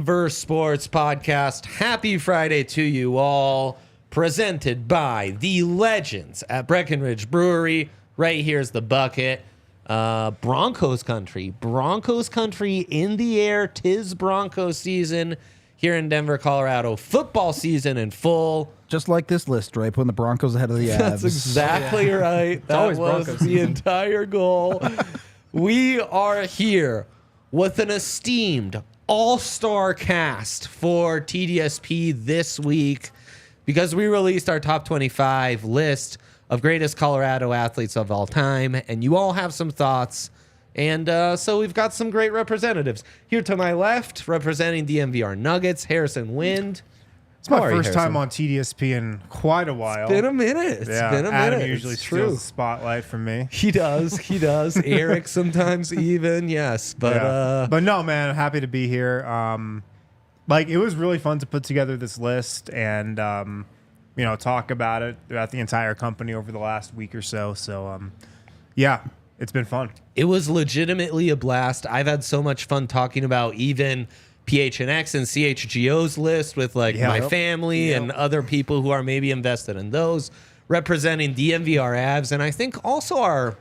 Team vs. Sports podcast. Happy Friday to you all. Presented by the legends at Breckenridge Brewery. Right here's the bucket. Broncos country. Broncos country in the air. 'Tis Broncos season here in Denver, Colorado. Football season in full. Just like this list, right? Putting the Broncos ahead of the Avs. That's exactly right. That was Broncos the entire goal. We are here with an esteemed all-star cast for TDSP this week because we released our top 25 list of greatest Colorado athletes of all time, and you all have some thoughts. And so we've got some great representatives. Here to my left, representing the MVR Nuggets, Harrison Wind. It's my first time on TDSP in quite a while. It's been a minute. It's been a minute. Adam usually steals the spotlight from me. He does. He does. Eric sometimes even. Yes. But no, man, I'm happy to be here. It was really fun to put together this list and, talk about it throughout the entire company over the last week or so. So, it's been fun. It was legitimately a blast. I've had so much fun talking about even PHNX and CHGO's list with my family and other people who are maybe invested in those, representing DMVR Avs, and I think also our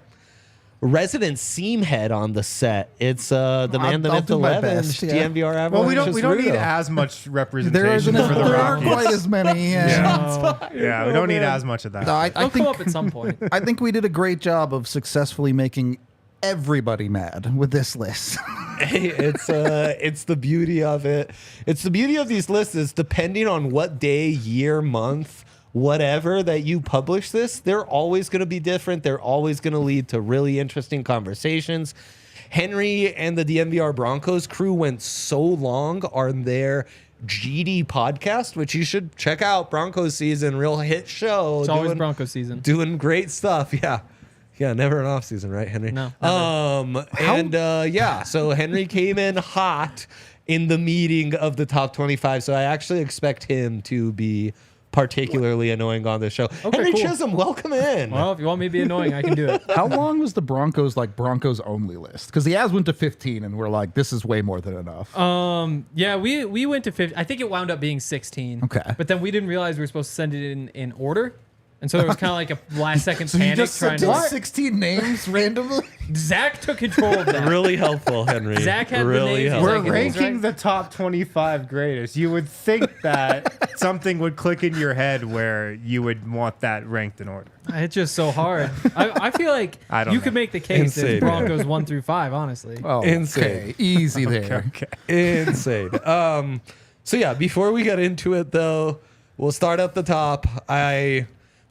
resident seam head on the set. It's the man, the myth, the legend, DMVR Avs. Well, we don't need as much representation for the there Rockies. aren't quite as many. We don't need as much of that. No, I They'll think come up at some point. I think we did a great job of successfully making everybody mad with this list. Hey, it's the beauty of it. It's the beauty of these lists is depending on what day, year, month, whatever that you publish this, they're always going to be different. They're always going to lead to really interesting conversations. Henry and the DMVR Broncos crew went so long on their GD podcast, which you should check out. Broncos season, real hit show. It's always Broncos season. Doing great stuff. Yeah. Yeah, never an off season, right, Henry? No. So Henry came in hot in the meeting of the top 25. So I actually expect him to be particularly annoying on this show. Okay, Henry cool. Chisholm, welcome in. Well, if you want me to be annoying, I can do it. How long was the Broncos Broncos only list? Because the Avs went to 15 and we're like, this is way more than enough. We went to 50. I think it wound up being 16. Okay. But then we didn't realize we were supposed to send it in order. And so there was kind of like a last second So you panic just trying sent to. 16 names randomly? Zach took control of that. Really helpful, Henry. Zach had the really names. helpful. We're Like, ranking the top 25 greatest. You would think that something would click in your head where you would want that ranked in order. It's just so hard. I feel like I don't you know. could make the case that Insane. Broncos 1 through 5, honestly. Oh, Insane. okay. Easy there. Okay. Insane. Before we get into it, though, we'll start at the top.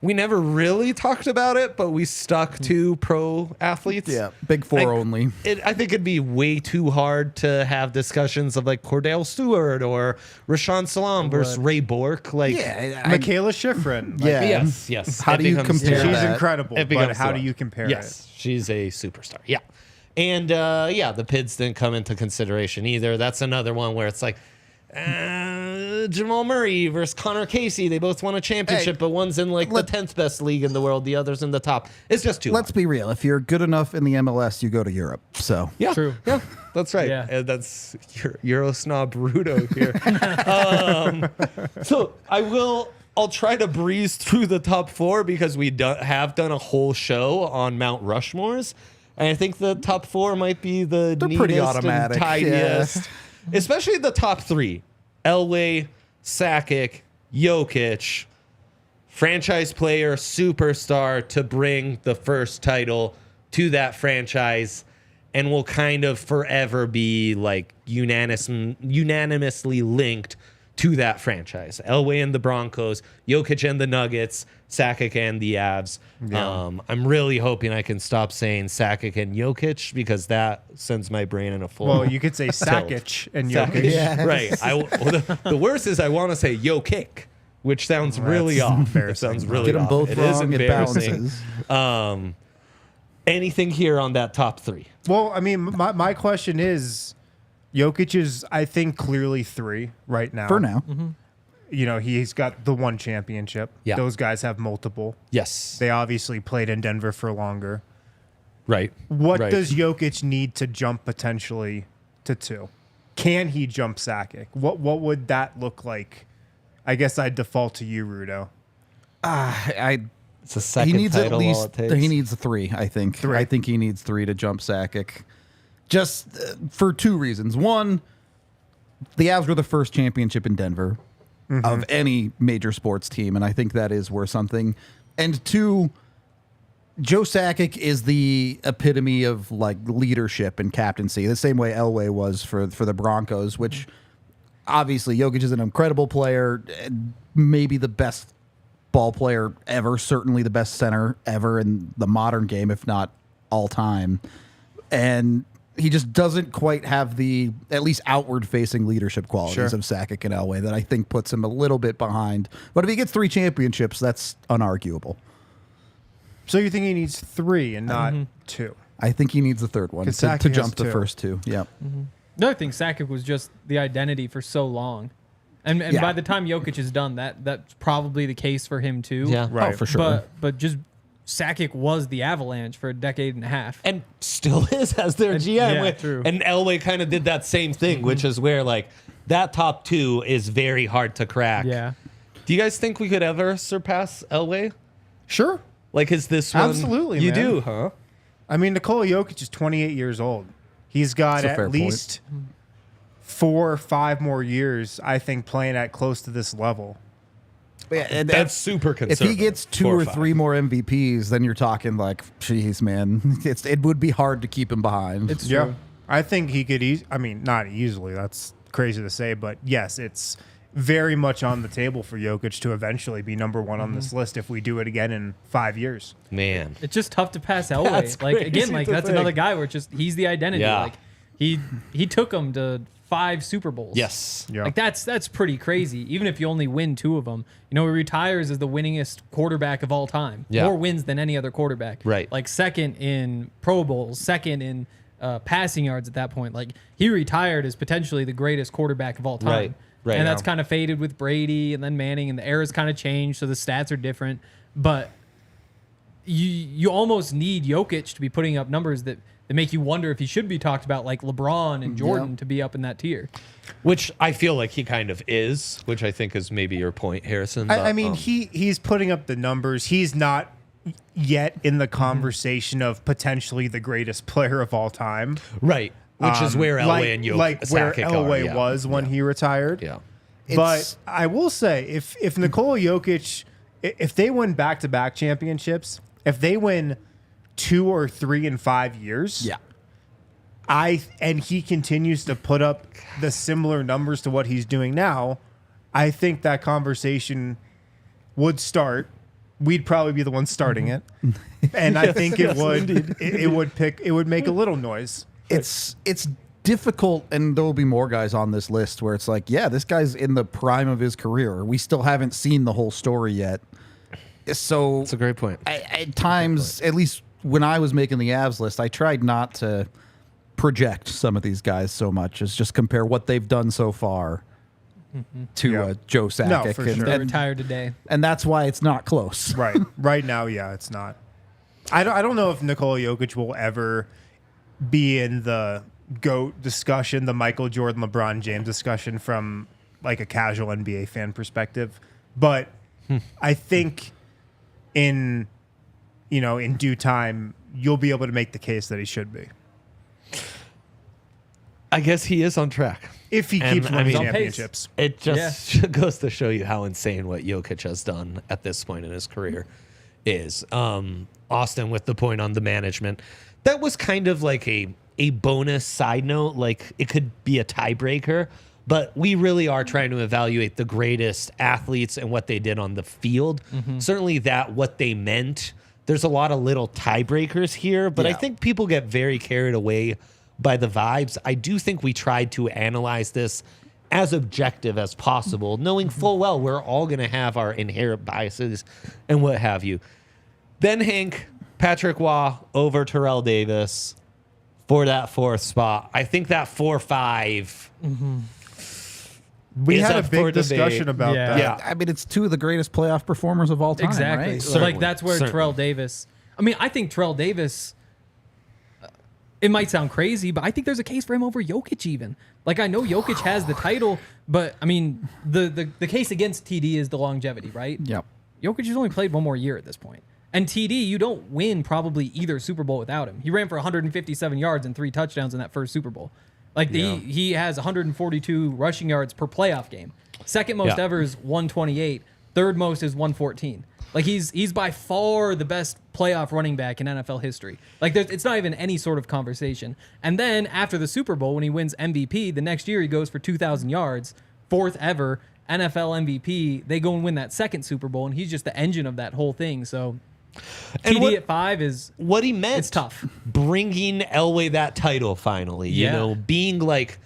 We never really talked about it, but we stuck to pro athletes. Yeah, big four only. I think it'd be way too hard to have discussions of Cordell Stewart or Rashawn Salam versus Ray Bork. Michaela Schifrin. Yeah. Yes. How It do you becomes compare terrible. She's that. incredible, It but becomes how do tough. you compare it? Yes, she's a superstar. Yeah. And the PIDs didn't come into consideration either. That's another one where it's Jamal Murray versus Connor Casey. They both won a championship, but one's in the 10th best league in the world. The other's in the top. It's just too Let's hard. be real. If you're good enough in the MLS, you go to Europe. So Yeah, True. Yeah, that's right. Yeah. And that's Euro snob Rudo here. So I'll try to breeze through the top four because we have done a whole show on Mount Rushmores. And I think the top four might be the They're neatest pretty and automatic, tidiest. Especially the top three. Elway, Sakic, Jokic, franchise player, superstar to bring the first title to that franchise and will kind of forever be unanimously linked to that franchise. Elway and the Broncos, Jokic and the Nuggets, Sakic and the Avs. Yeah. I'm really hoping I can stop saying Sakic and Jokic because that sends my brain in a full. Well, you could say Sakic and Sakic. Jokic. Yeah. Right. The worst is I want to say Jokic, which sounds really that's off. It embarrassing. sounds really get them off. both It is wrong. It embarrassing. balances. Anything here on that top three? Well, I mean, my question is, Jokic is, I think, clearly 3 right now. For now. He's got the one championship. Yeah. Those guys have multiple. Yes. They obviously played in Denver for longer. Right. What Right. does Jokic need to jump potentially to 2? can he jump Sakic? What would that look like? I guess I'd default to you, Rudo. It's a second he needs title. at least all it takes. he needs 3. I think. 3. I think he needs 3 to jump Sakic, just for 2 reasons. One, the Avs were the first championship in Denver of any major sports team, and I think that is worth something. And 2, Joe Sakic is the epitome of like leadership and captaincy, the same way Elway was for the Broncos, which obviously Jokic is an incredible player, maybe the best ball player ever, certainly the best center ever in the modern game, if not all time. And he just doesn't quite have the at least outward-facing leadership qualities of Sakic and Elway that I think puts him a little bit behind. But if he gets 3 championships, that's unarguable. So you think he needs 3 and not 2? I think he needs the 3rd one 'Cause to Sakic jump has the 2. first 2. Yeah. The other thing, Sakic was just the identity for so long. And Yeah. by the time Jokic is done, that's probably the case for him too. Yeah. Right. Oh, for sure. But just Sakic was the Avalanche for a decade and a half. and still is as their GM. yeah, true. And Elway kind of did that same thing, which is where like that top 2 is very hard to crack. Yeah. Do you guys think we could ever surpass Elway? Sure. Like, is this one? Absolutely, You man. do, huh? I mean, Nikola Jokic is 28 years old. He's got That's a fair at point. least 4 or 5 more years, I think, playing at close to this level. And That's super if conservative. he gets 2 4 or 5. 3 more MVPs, then you're talking like, geez, man, it would be hard to keep him behind. It's true. I think he could I mean, not easily. That's crazy to say, but yes, it's very much on the table for Jokic to eventually be number 1 on this list if we do it again in 5 years. Man. It's just tough to pass That's Elway. Like again, crazy like to that's think. another guy where it's just he's the identity. Yeah. Like he took him to 5 Super Bowls. Yes. Yeah. Like that's pretty crazy. Even if you only win 2 of them, you know, he retires as the winningest quarterback of all time. Yeah. More wins than any other quarterback. Right. Like second in Pro Bowls, second in passing yards at that point. Like he retired as potentially the greatest quarterback of all time. Right. Right. And that's Yeah. kind of faded with Brady and then Manning, and the era's kind of changed, so the stats are different. But you almost need Jokic to be putting up numbers that make you wonder if he should be talked about, like LeBron and Jordan, to be up in that tier. Which I feel like he kind of is, which I think is maybe your point, Harrison. I but, mean, he's putting up the numbers. He's not yet in the conversation of potentially the greatest player of all time. right. Which is where Elway and Jokic like where Sakic Elway are, yeah. was when he retired. Yeah. But I will say, if Nikola Jokic, if they win back-to-back championships, if they win 2 or 3 in 5 years, yeah. and he continues to put up the similar numbers to what he's doing now, I think that conversation would start. We'd probably be the ones starting it, and I think it would make a little noise. It's difficult, and there will be more guys on this list where it's like, yeah, this guy's in the prime of his career. We still haven't seen the whole story yet. So That's a great point. at times, at least when I was making the Avs list, I tried not to project some of these guys so much as just compare what they've done so far to Yeah. Joe Sakic. No, for sure. They and, retired today. and that's why it's not close. Right now, yeah, it's not. I don't know if Nikola Jokic will ever be in the GOAT discussion, the Michael Jordan, LeBron James discussion from like a casual NBA fan perspective. But I think in due time, you'll be able to make the case that he should be. I guess he is on track. If he And, keeps I winning mean- On pace. championships. It just goes to show you how insane what Jokic has done at this point in his career is. Austin with the point on the management. That was kind of like a bonus side note. Like it could be a tiebreaker, but we really are trying to evaluate the greatest athletes and what they did on the field. Certainly that what they meant. There's a lot of little tiebreakers here, but I Yeah. think people get very carried away by the vibes. I do think we tried to analyze this as objective as possible, knowing full well we're all going to have our inherent biases and what have you. Then Hank, Patrick Waugh over Terrell Davis for that 4th spot. I think that 4-5. We is had a up for big debate. discussion about Yeah. that. Yeah. I mean, it's 2 of the greatest playoff performers of all time. Exactly. Right? So Certainly. like that's where Certainly. Terrell Davis. I mean, I think Terrell Davis. it might sound crazy, but I think there's a case for him over Jokic even. Like, I know Jokic has the title, but I mean, the case against TD is the longevity, right? Yep. Jokic has only played one more year at this point. And TD, you don't win probably either Super Bowl without him. He ran for 157 yards and 3 touchdowns in that first Super Bowl. Like, he has 142 rushing yards per playoff game. Second most ever is 128. Third most is 114. Like, he's by far the best playoff running back in NFL history. Like, it's not even any sort of conversation. And then after the Super Bowl, when he wins MVP, the next year he goes for 2,000 yards, 4th ever NFL MVP. They go and win that second Super Bowl, and he's just the engine of that whole thing. So And TD at 5 is what he meant. It's tough. Bringing Elway that title finally, you know, being like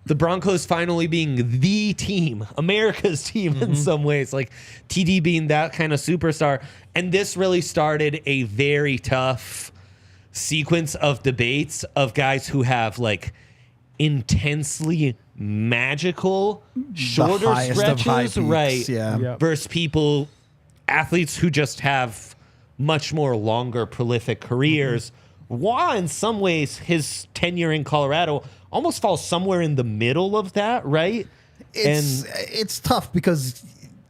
the Broncos finally being the team, America's team in some ways, like TD being that kind of superstar. And this really started a very tough sequence of debates of guys who have like intensely magical shorter highest of high stretches, peaks, right? yeah. Yep. Versus athletes who just have much more longer, prolific careers. Wah, in some ways, his tenure in Colorado almost falls somewhere in the middle of that, right? It's tough because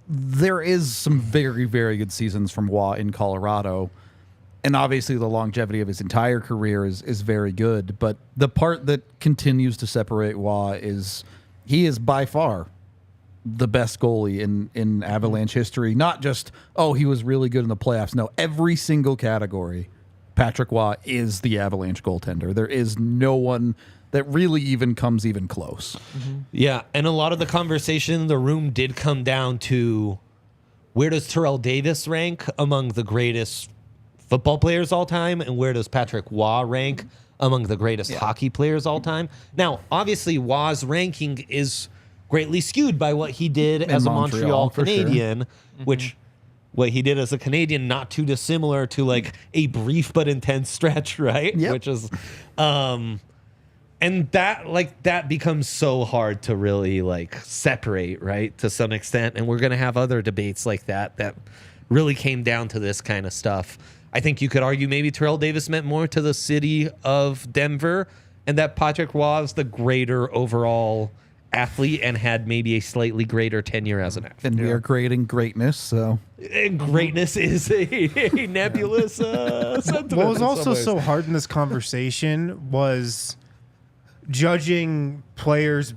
there is some very, very good seasons from Waugh in Colorado. And obviously the longevity of his entire career is very good. But the part that continues to separate Waugh is he is by far the best goalie in Avalanche history. Not just, he was really good in the playoffs. No, every single category, Patrick Waugh is the Avalanche goaltender. There is no one that really even comes even close. Yeah, and a lot of the conversation in the room did come down to where does Terrell Davis rank among the greatest football players all time, and where does Patrick Waugh rank among the greatest hockey players all time? Now, obviously, Waugh's ranking is greatly skewed by what he did as a Montreal Canadian, which what he did as a Canadian, not too dissimilar to like a brief but intense stretch, right? Yep. Which is, and that becomes so hard to really like separate, right? To some extent, and we're gonna have other debates like that really came down to this kind of stuff. I think you could argue maybe Terrell Davis meant more to the city of Denver, and that Patrick Waugh is the greater overall athlete and had maybe a slightly greater tenure as an athlete. And we are creating greatness, so. And greatness is a nebulous sentiment. What was in also some ways. so hard in this conversation was judging players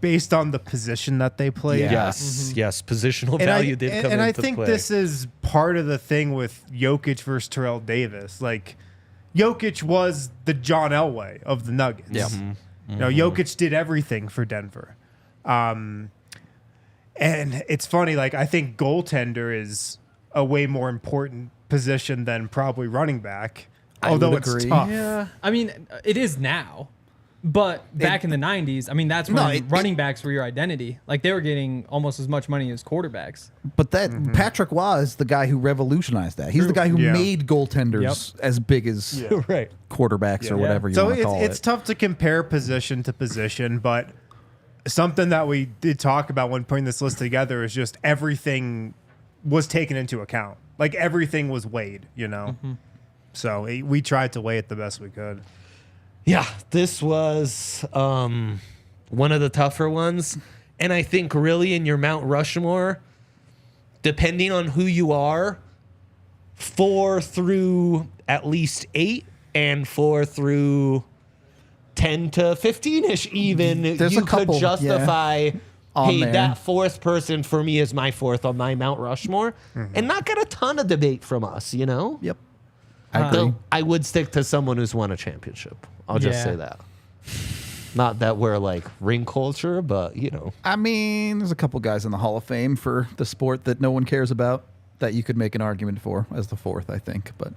based on the position that they played. Yes, yes. Positional value did come into And I think play. this is part of the thing with Jokic versus Terrell Davis. Like, Jokic was the John Elway of the Nuggets. Yeah. You know, Jokic did everything for Denver. And it's funny, like, I think goaltender is a way more important position than probably running back. Although would it's agree. tough. Yeah, I mean, it is now. But back in the 90s, I mean, that's when running backs were your identity. Like, they were getting almost as much money as quarterbacks. But that Patrick Waugh is the guy who revolutionized that. He's the guy who made goaltenders as big as right. quarterbacks or whatever you So want to call it. it's tough to compare position to position, but something that we did talk about when putting this list together is just everything was taken into account. Like, everything was weighed, you know? So we tried to weigh it the best we could. Yeah, this was one of the tougher ones. And I think really in your Mount Rushmore, depending on who you are, 4 through at least 8 and 4 through 10 to 15-ish even, There's you a couple, could justify, On hey, there. that 4th person for me is my 4th on my Mount Rushmore, and not get a ton of debate from us, you know? Yep. I agree. Though I would stick to someone who's won a championship. I'll just say that. Not that we're like ring culture, but you know. I mean, there's a couple guys in the Hall of Fame for the sport that no one cares about that you could make an argument for as the 4th, I think. But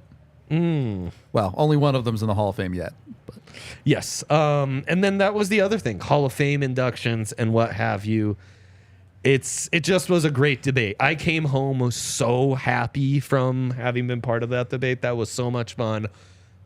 well, only one of them's in the Hall of Fame yet. But. Yes. And then that was the other thing, Hall of Fame inductions and what have you. It just was a great debate. I came home so happy from having been part of that debate. That was so much fun,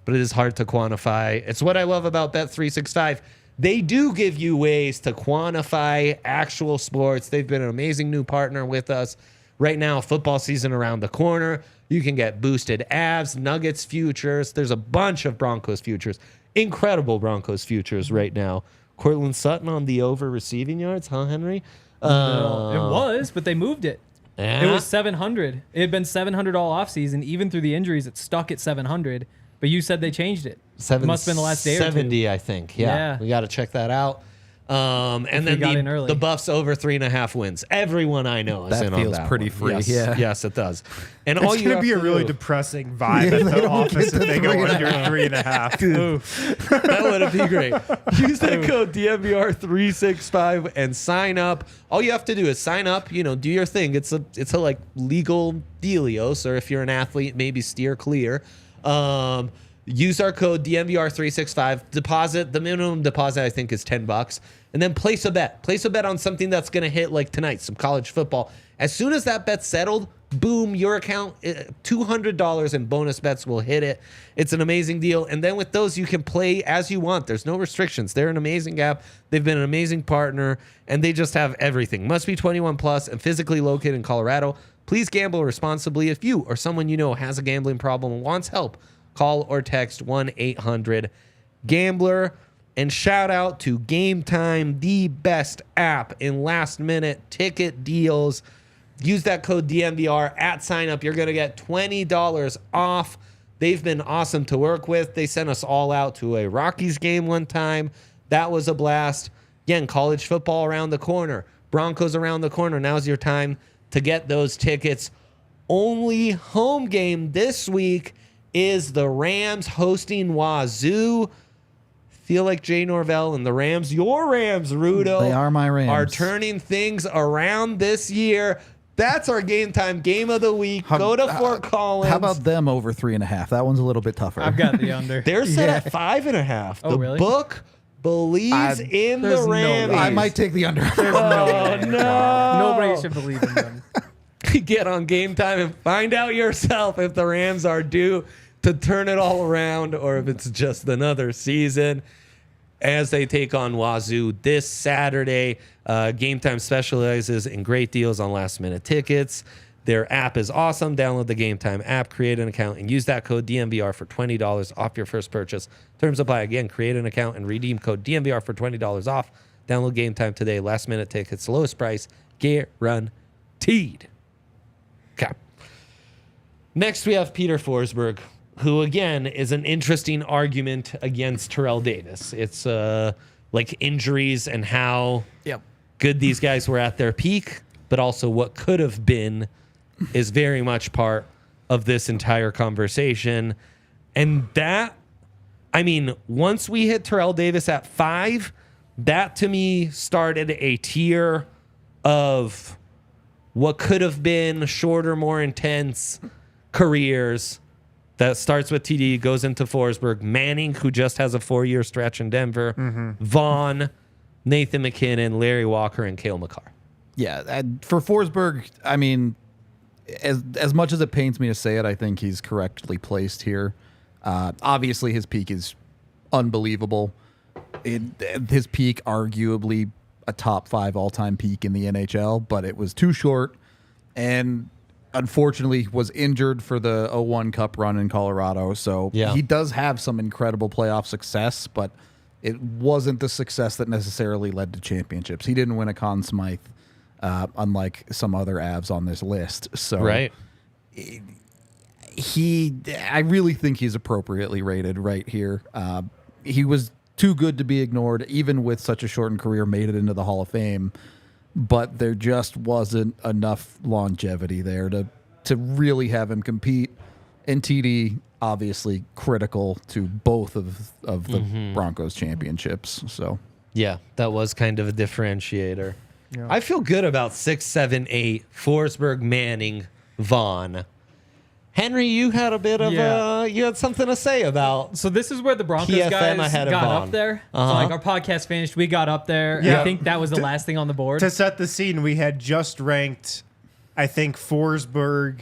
but it is hard to quantify. It's what I love about Bet365. They do give you ways to quantify actual sports. They've been an amazing new partner with us. Right now, football season around the corner. You can get boosted Avs, Nuggets futures. There's a bunch of Broncos futures. incredible Broncos futures right now. Cortland Sutton on the over receiving yards, huh, Henry? It was, but they moved it. Yeah. It was 700. It had been 700 all offseason. Even through the injuries, it stuck at 700. But you said they changed it. It must have been the last day or two. 70, I think. Yeah. We got to check that out. And then the Buffs over 3.5 wins. Everyone I know is That in on feels that pretty one. free. Yes, Yeah. Yes, it does. And It's all you going to have be a to really do- depressing vibe at the office if they go under 3.5. That would be great. Use that code DMVR365 and sign up. All you have to do is sign up, do your thing. It's a like legal dealios, or if you're an athlete, maybe steer clear. Use our code DMVR365. Deposit, the minimum deposit I think is $10. And then place a bet. Place a bet on something that's going to hit like tonight, some college football. As soon as that bet's settled, boom, your account, $200 in bonus bets will hit it. It's an amazing deal. And then with those, you can play as you want. There's no restrictions. They're an amazing app. They've been an amazing partner, and they just have everything. Must be 21 plus and physically located in Colorado. Please gamble responsibly. If you or someone you know has a gambling problem and wants help, call or text 1-800-GAMBLER. And shout out to Game Time, the best app in last-minute ticket deals. Use that code DMVR at sign up. You're going to get $20 off. They've been awesome to work with. They sent us all out to a Rockies game one time. That was a blast. Again, college football around the corner. Broncos around the corner. Now's your time to get those tickets. Only home game this week is the Rams hosting Wazoo. Feel like Jay Norvell and the Rams, your Rams, Rudo. They are my Rams. Are turning things around this year. That's our Game Time game of the week. Go to Fort Collins. How about them over 3.5? That one's a little bit tougher. I've got the under. They're set at 5.5. Oh, The really? book believes in the there's no Rams. way. I might take the under. Oh, no. Nobody should believe in them. Get on Game Time and find out yourself if the Rams are due to turn it all around or if it's just another season as they take on Wazoo this Saturday. Game Time specializes in great deals on last-minute tickets. Their app is awesome. Download the Game Time app, create an account, and use that code DMVR for $20 off your first purchase. Terms apply. Again, create an account and redeem code DMVR for $20 off. Download Game Time today. Last-minute tickets, lowest price, guaranteed. Okay. Next, we have Peter Forsberg, who, again, is an interesting argument against Terrell Davis. It's like injuries and how good these guys were at their peak, but also what could have been is very much part of this entire conversation. And that, I mean, once we hit Terrell Davis at 5, that to me started a tier of what could have been shorter, more intense careers. That starts with TD, goes into Forsberg, Manning, who just has a 4-year stretch in Denver, Vaughn, Nathan McKinnon, Larry Walker, and Cale Makar. Yeah, for Forsberg, I mean, as much as it pains me to say it, I think he's correctly placed here. Obviously, his peak is unbelievable. His peak, arguably a top 5 all-time peak in the NHL, but it was too short, and unfortunately was injured for the 01 Cup run in Colorado. So he does have some incredible playoff success, but it wasn't the success that necessarily led to championships. He didn't win a Conn Smythe, unlike some other Avs on this list. So Right. I really think he's appropriately rated right here. He was too good to be ignored, even with such a shortened career, made it into the Hall of Fame. But there just wasn't enough longevity there to really have him compete. And TD, obviously, critical to both of the Broncos championships. So Yeah, that was kind of a differentiator. Yeah. I feel good about 6, 7, 8, Forsberg, Manning, Vaughn. Henry, you had a bit of you had something to say about. So this is where the Broncos PFM guys ahead of got Vaughn. up there. So like our podcast finished, we got up there. Yeah. I think that was the last thing on the board. To set the scene, we had just ranked, I think, Forsberg,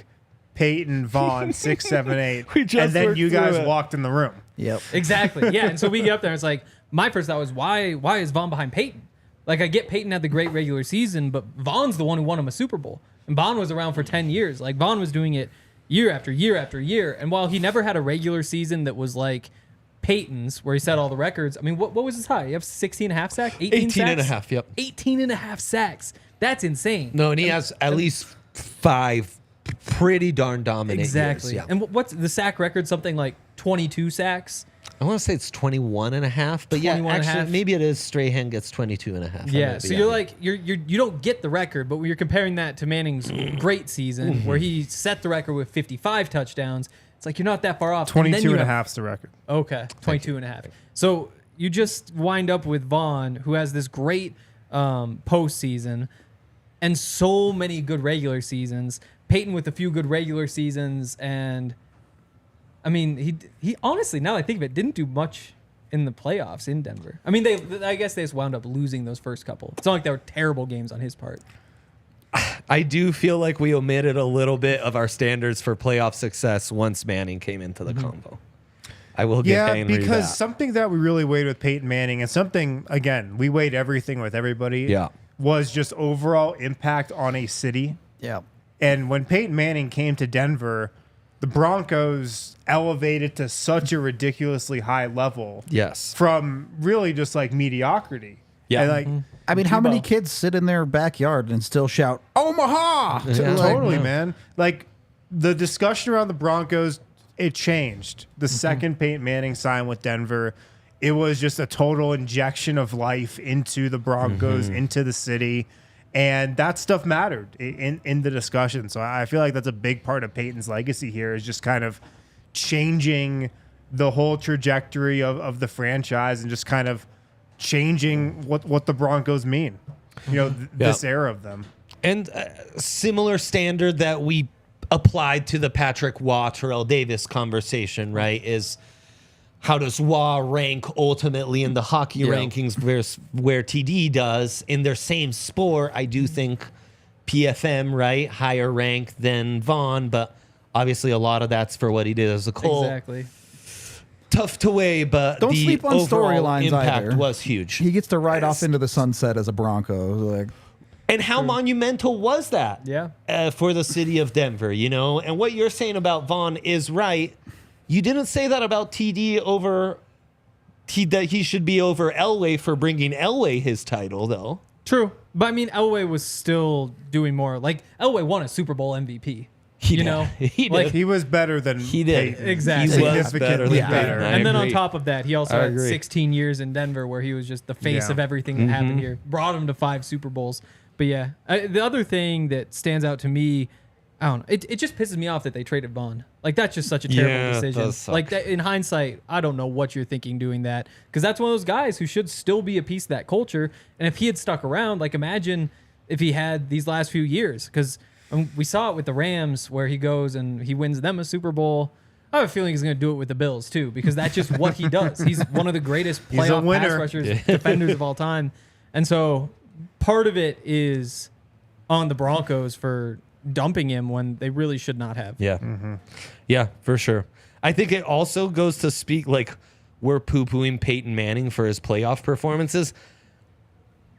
Peyton, Vaughn, 6, 7, 8. We just and then worked you guys through it. walked in the room. yep. Exactly. Yeah. And so we get up there. And it's like my first thought was why is Vaughn behind Peyton? Like I get Peyton had the great regular season, but Vaughn's the one who won him a Super Bowl, and Vaughn was around for 10 years. Like Vaughn was doing it year after year after year. And while he never had a regular season that was like Peyton's, where he set all the records. I mean, what was his high? You have 16 and a half sacks? 18 18 and a sacks? half, yep. 18 and a half sacks. That's insane. No, and he has at least 5 pretty darn dominant Exactly. years. Yeah. And what's the sack record? Something like 22 sacks? I want to say it's 21 and a half, but yeah, 21 and a actually, half. maybe it is Strahan gets 22 and a half. Yeah, so you're like you don't get the record, but when you're comparing that to Manning's great season, where he set the record with 55 touchdowns, it's like you're not that far off. 22 and a half's the record. Okay, 22 and a half. So you just wind up with Vaughn, who has this great postseason and so many good regular seasons. Peyton with a few good regular seasons, and I mean, he honestly, now that I think of it, didn't do much in the playoffs in Denver. I mean, I guess they just wound up losing those first couple. It's not like they were terrible games on his part. I do feel like we omitted a little bit of our standards for playoff success once Manning came into the combo. I will give Henry because that. something that we really weighed with Peyton Manning, and something, again, we weighed everything with everybody, Yeah. was just overall impact on a city. Yeah. And when Peyton Manning came to Denver, the Broncos elevated to such a ridiculously high level Yes. from really just like mediocrity. Yeah. And like, I mean, how many Tebow. kids sit in their backyard and still shout Omaha? Yeah. Totally, man. Like the discussion around the Broncos, it changed. The second Peyton Manning signed with Denver, it was just a total injection of life into the Broncos, into the city. And that stuff mattered in the discussion. So I feel like that's a big part of Peyton's legacy here, is just kind of changing the whole trajectory of the franchise and just kind of changing what the Broncos mean. You know, this era of them. And a similar standard that we applied to the Patrick Waugh, Terrell Davis conversation, right, is how does Waugh rank ultimately in the hockey rankings versus where TD does in their same sport? I do think PFM, right, higher rank than Vaughn, but obviously a lot of that's for what he did as a Colt. Exactly. Tough to weigh, but Don't the sleep on overall storylines impact either. was huge. He gets to ride off into the sunset as a Bronco. Like, And how monumental was that? Yeah. For the city of Denver, you know? And what you're saying about Vaughn is right. You didn't say that about TD that he should be over Elway for bringing Elway his title, though. True. But I mean, Elway was still doing more. Like, Elway won a Super Bowl MVP. He you did. know? He Like, did. He was better than He did. Peyton. Exactly. He was Significantly better than better. Peyton. I And then on agree. top of that, he also I had agree. 16 years in Denver where he was just the face Yeah. of everything that happened here. Brought him to 5 Super Bowls. But yeah, the other thing that stands out to me, I don't know, it just pisses me off that they traded Vaughn. Like, that's just such a terrible Yeah, it decision. does suck. Like, that, in hindsight, I don't know what you're thinking doing that, because that's one of those guys who should still be a piece of that culture. And if he had stuck around, like, imagine if he had these last few years, because we saw it with the Rams where he goes and he wins them a Super Bowl. I have a feeling he's going to do it with the Bills too, because that's just what he does. He's one of the greatest He's a playoff pass winner. rushers, defenders of all time. And so part of it is on the Broncos for dumping him when they really should not have. Yeah. Yeah, for sure. I think it also goes to speak, like, we're poo-pooing Peyton Manning for his playoff performances.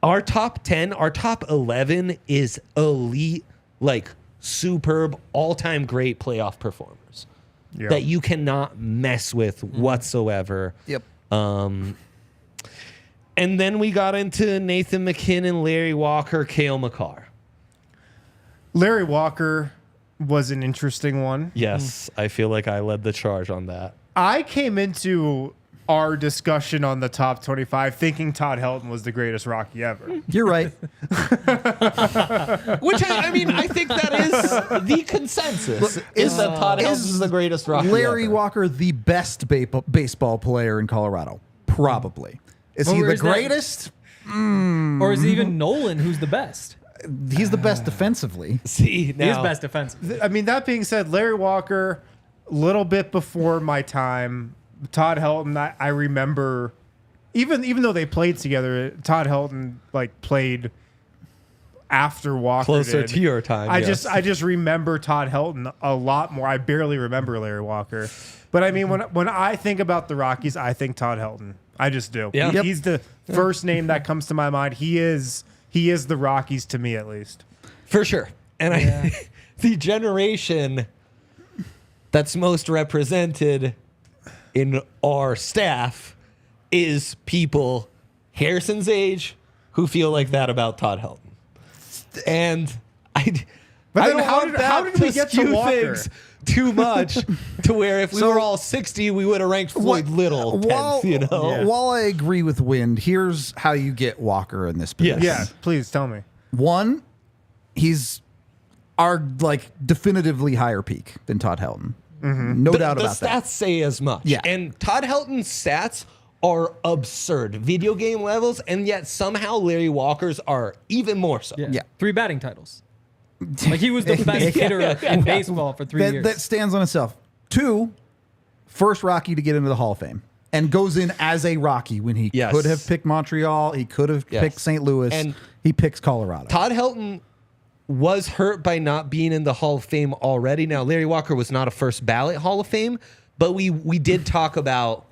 Our top 10, our top 11 is elite, like, superb, all-time great playoff performers Yeah. that you cannot mess with whatsoever. yep. And then we got into Nathan McKinnon, Larry Walker, Cale Makar. Larry Walker was an interesting one. Yes, I feel like I led the charge on that. I came into our discussion on the top 25 thinking Todd Helton was the greatest Rocky ever. You're right. Which I mean, I think that is the consensus. Is that Todd Helton is the greatest Rocky Larry ever. Walker, the best baseball player in Colorado? Probably. Is he Or the is that- greatest? Or is it even Nolan who's the best? He's the best defensively. See, He is now, best defensive. I mean, that being said, Larry Walker, a little bit before my time. Todd Helton, I remember, even though they played together, Todd Helton like played after Walker closer did. to your time. I yes. just remember Todd Helton a lot more. I barely remember Larry Walker, but I mean when I think about the Rockies, I think Todd Helton. I just do. Yeah. Yep. He's the first name that comes to my mind. He is the Rockies to me, at least. for sure. And the generation that's most represented in our staff is people Harrison's age who feel like that about Todd Helton. And But I then don't how want did- that how did we get to skew Walker? things too much to where if we So- were all 60, we would have ranked Floyd Little 10th, you know? While I agree with Wind, here's how you get Walker in this position. Yes. Yeah, please tell me. One, he's our like definitively higher peak than Todd Helton. No doubt the about stats that. say as much. Yeah. And Todd Helton's stats are absurd, video game levels, and yet somehow Larry Walker's are even more so. Yeah. Yeah. 3 batting titles. Like he was the best hitter in baseball for 3 years. That stands on itself. 2, first Rocky to get into the Hall of Fame. And goes in as a Rocky when he Yes. could have picked Montreal. He could have Yes. picked St. Louis. And he picks Colorado. Todd Helton was hurt by not being in the Hall of Fame already. Now, Larry Walker was not a first ballot Hall of Fame, but we did talk about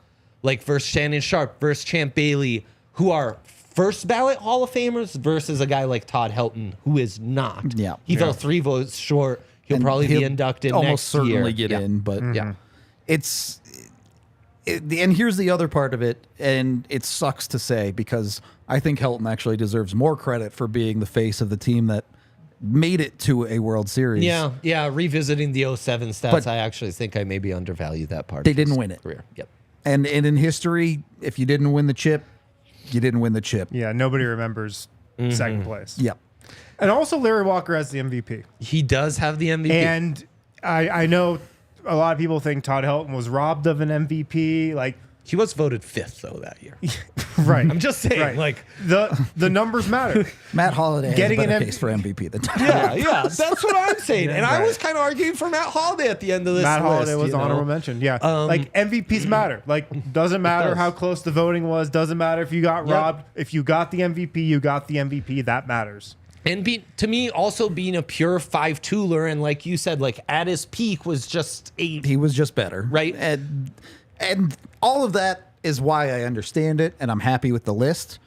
like versus Shannon Sharp, versus Champ Bailey, who are first ballot Hall of Famers versus a guy like Todd Helton, who is not. Yeah. He fell 3 votes short. He'll And probably he'll be inducted almost next certainly year. get Yeah. in, but Yeah. and here's the other part of it, and it sucks to say because I think Helton actually deserves more credit for being the face of the team that made it to a World Series. Yeah. Revisiting the 07 stats, But- I actually think I maybe undervalue that part. They of his didn't win it. Career. Yep. And in history, if you didn't win the chip, you didn't win the chip. Yeah, nobody remembers second place. Yep. And also Larry Walker has the MVP. He does have the MVP. And I know a lot of people think Todd Helton was robbed of an MVP. Like, he was voted 5th though that year. right. I'm just saying, Right. like, the numbers matter. Matt Holiday Getting has a an better case for MVP than Todd. yeah, that's what I'm saying. And I Right. was kind of arguing for Matt Holiday at the end of this Matt list. Holiday was you know? honorable mention. Yeah. like MVPs matter. Like doesn't matter does. how close the voting was. Doesn't matter if you got robbed. If you got the MVP, you got the MVP. That matters. And to me, also being a pure 5-tooler, and like you said, like at his peak was just a He was just better. Right. And all of that is why I understand it, and I'm happy with the list.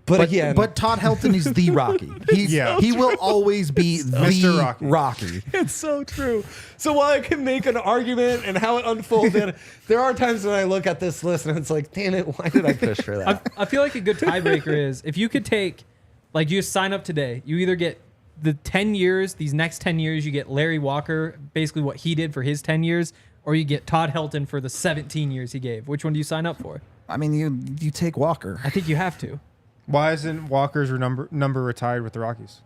But again- but Todd Helton is the Rocky. He will always be the Mr. Rocky. It's so true. So while I can make an argument and how it unfolded, there are times when I look at this list and it's like, damn it, why did I push for that? I feel like a good tiebreaker is if you could take, like, you sign up today, you either get the 10 years, these next 10 years, you get Larry Walker, basically what he did for his 10 years, or you get Todd Helton for the 17 years he gave. Which one do you sign up for? I mean, you take Walker. I think you have to. Why isn't Walker's number retired with the Rockies?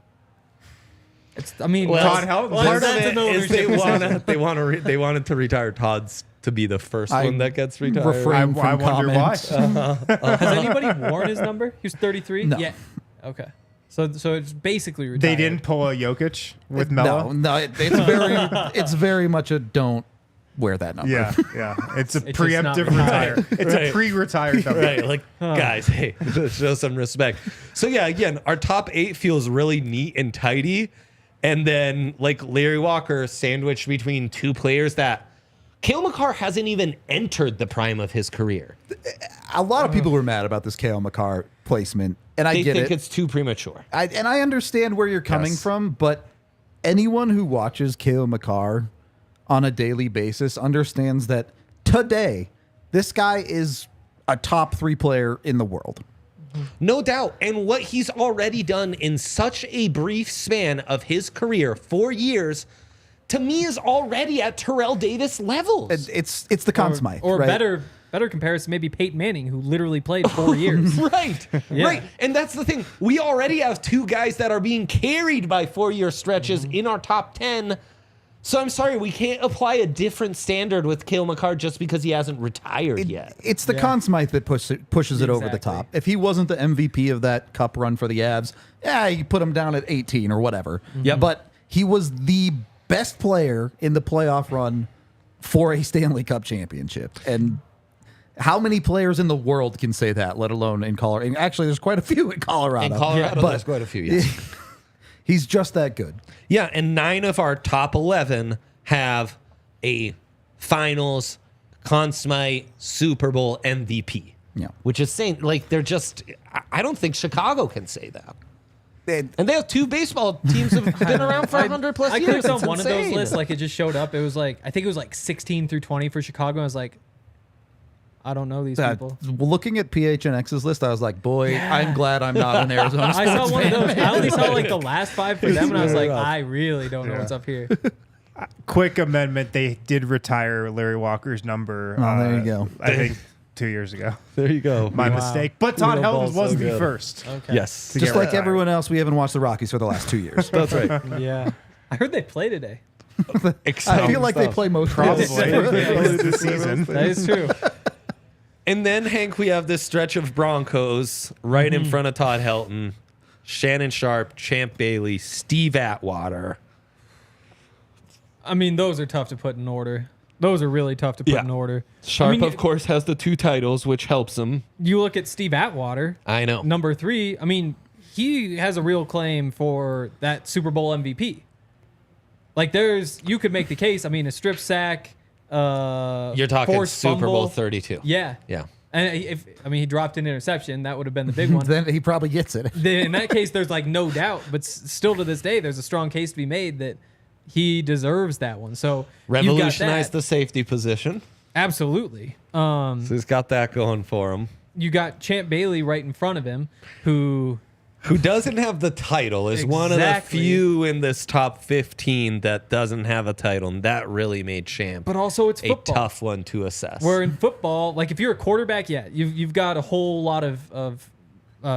I mean, Todd Helton- Part of that's it an is ownership they wanted to retire Todd's to be the first I one that gets retired. refrain from I wonder why. comment. Has anybody worn his number? He was 33? No. Yeah. Okay. So it's basically retired. They didn't pull a Jokic with Melo. No, it's very much a don't wear that number. Yeah, yeah. It's a It's just not preemptive retired. retire. It's Right. a pre-retired number. Right, like guys, hey, let's show some respect. So yeah, again, our top 8 feels really neat and tidy, and then like Larry Walker sandwiched between 2 players that Cale Makar hasn't even entered the prime of his career. A lot of people were mad about this Cale Makar placement, and I They get think it. it's too premature. I understand where you're coming Yes. from, but anyone who watches Cale Makar on a daily basis understands that today this guy is a top 3 player in the world. No doubt. And what he's already done in such a brief span of his career, 4 years, to me is already at Terrell Davis levels. It's the Conn Smythe, Or right? better comparison, maybe Peyton Manning, who literally played 4 years. Right, Yeah. right. And that's the thing. We already have 2 guys that are being carried by 4-year stretches in our top 10. So I'm sorry, we can't apply a different standard with Cale Makar just because he hasn't retired yet. It's the Yeah. Conn Smythe that pushes it over the Exactly. top. If he wasn't the MVP of that cup run for the Avs, yeah, you put him down at 18 or whatever. Yep. But he was the best player in the playoff run for a Stanley Cup championship. And how many players in the world can say that, let alone in Colorado? And actually, there's quite a few in Colorado. In Colorado, but there's quite a few, yes. he's just that good. Yeah, and 9 of our top 11 have a finals, Conn Smythe, Super Bowl MVP. Yeah. Which is saying, like, they're just, I don't think Chicago can say that. And And they have 2 baseball teams that have been around for 100 plus I years. clicked on It's one of those insane. lists, like it just showed up. It was like, I think it was like 16 through 20 for Chicago. I was like, I don't know these That, people. looking at PHNX's list, I was like, boy, I'm glad I'm not an Arizona I sports saw one of fan. those. I only saw like the last 5 for them, and I was like, rough. I really don't know what's up here. Quick amendment: they did retire Larry Walker's number. Oh, there you go. I think 2 years ago. There you go. My Wow. mistake. But Todd Uno Helton ball's was so the good. first. Okay. Yes. To Just get like retired. everyone else, we haven't watched the Rockies for the last 2 years. That's right. Yeah. I heard they play today. I feel like they play most Probably games. this season. That is true. And then, Hank, we have this stretch of Broncos right in front of Todd Helton, Shannon Sharp, Champ Bailey, Steve Atwater. I mean, those are tough to put in order. Those are really tough to put Yeah. in order. Sharp, I mean, of course, has the 2 titles, which helps him. You look at Steve Atwater, I know. number 3. I mean, he has a real claim for that Super Bowl MVP. Like, you could make the case. I mean, a strip sack. You're talking forced Super Bowl fumble. 32. Yeah. Yeah. And he dropped an interception. That would have been the big one. Then he probably gets it. In that case, there's like no doubt. But still to this day, there's a strong case to be made that he deserves that one. So Revolutionized the the safety position. absolutely. So he's got that going for him. You got Champ Bailey right in front of him, who doesn't have the title, is one of the Exactly. few in this top 15 that doesn't have a title. And that really made Champ but also it's a football. tough one to assess. Where in football, like if you're a quarterback, yeah, you've got a whole lot of